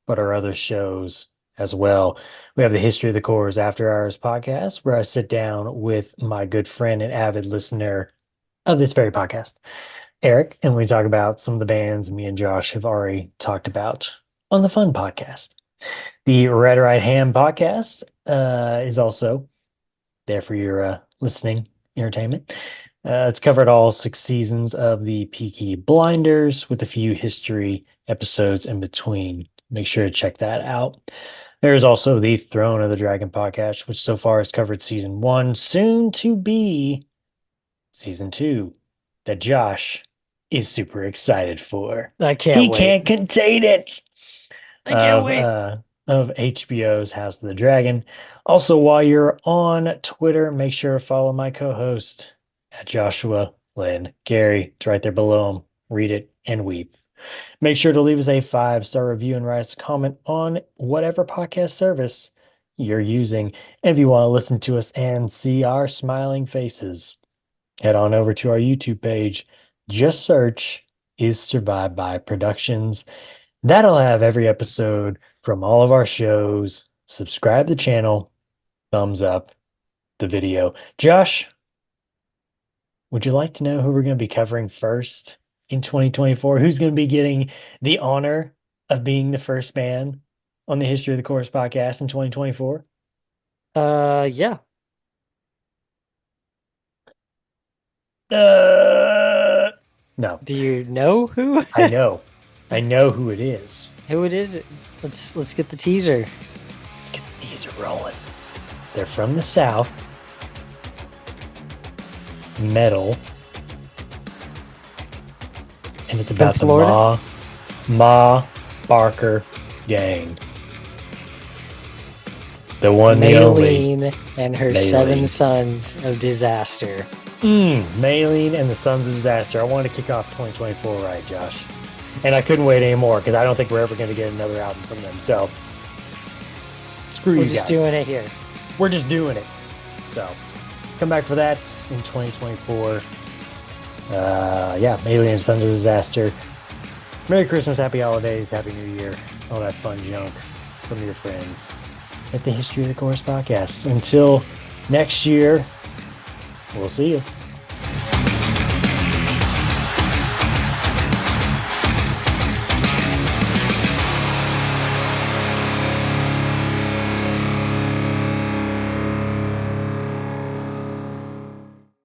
but our other shows as well. We have the History of the Cores After Hours podcast, where I sit down with my good friend and avid listener of this very podcast, Eric, and we talk about some of the bands me and Josh have already talked about on the Fun podcast. The Red Right Hand podcast is also there for your listening entertainment. It's covered all 6 seasons of the Peaky Blinders with a few history episodes in between. Make sure to check that out. There's also the Throne of the Dragon podcast, which so far has covered season 1, soon to be season 2, that Josh is super excited for. I can't He wait. can't contain it. I can't Of wait. HBO's House of the Dragon. Also, while you're on Twitter, make sure to follow my co-host at Joshua Lynn Gary. It's right there below him. Read it and weep. Make sure to leave us a 5-star review and write us a comment on whatever podcast service you're using. And if you want to listen to us and see our smiling faces, head on over to our YouTube page. Just search Is Survived by Productions. That'll have every episode from all of our shows. Subscribe to the channel, thumbs up the video. Josh, would you like to know who we're going to be covering first in 2024? Who's going to be getting the honor of being the first man on the History of the Chorus podcast in 2024? Yeah. No, Do you know who? I know. I know who it is. Who it is? Let's get the teaser. Let's get the teaser rolling. They're from the South. Metal. And it's about the Florida? Ma Barker gang. The one, the only. Maylene and her Maylene. 7 sons of disaster. Maylene and the Sons of Disaster. I wanted to kick off 2024 right, Josh. And I couldn't wait anymore because I don't think we're ever going to get another album from them. So, screw We're you just guys. doing it here. We're just doing it. So, come back for that in 2024. Maylene and Sons of Disaster. Merry Christmas, Happy Holidays, Happy New Year, all that fun junk from your friends at the History of the Chorus podcast. Until next year, we'll see you.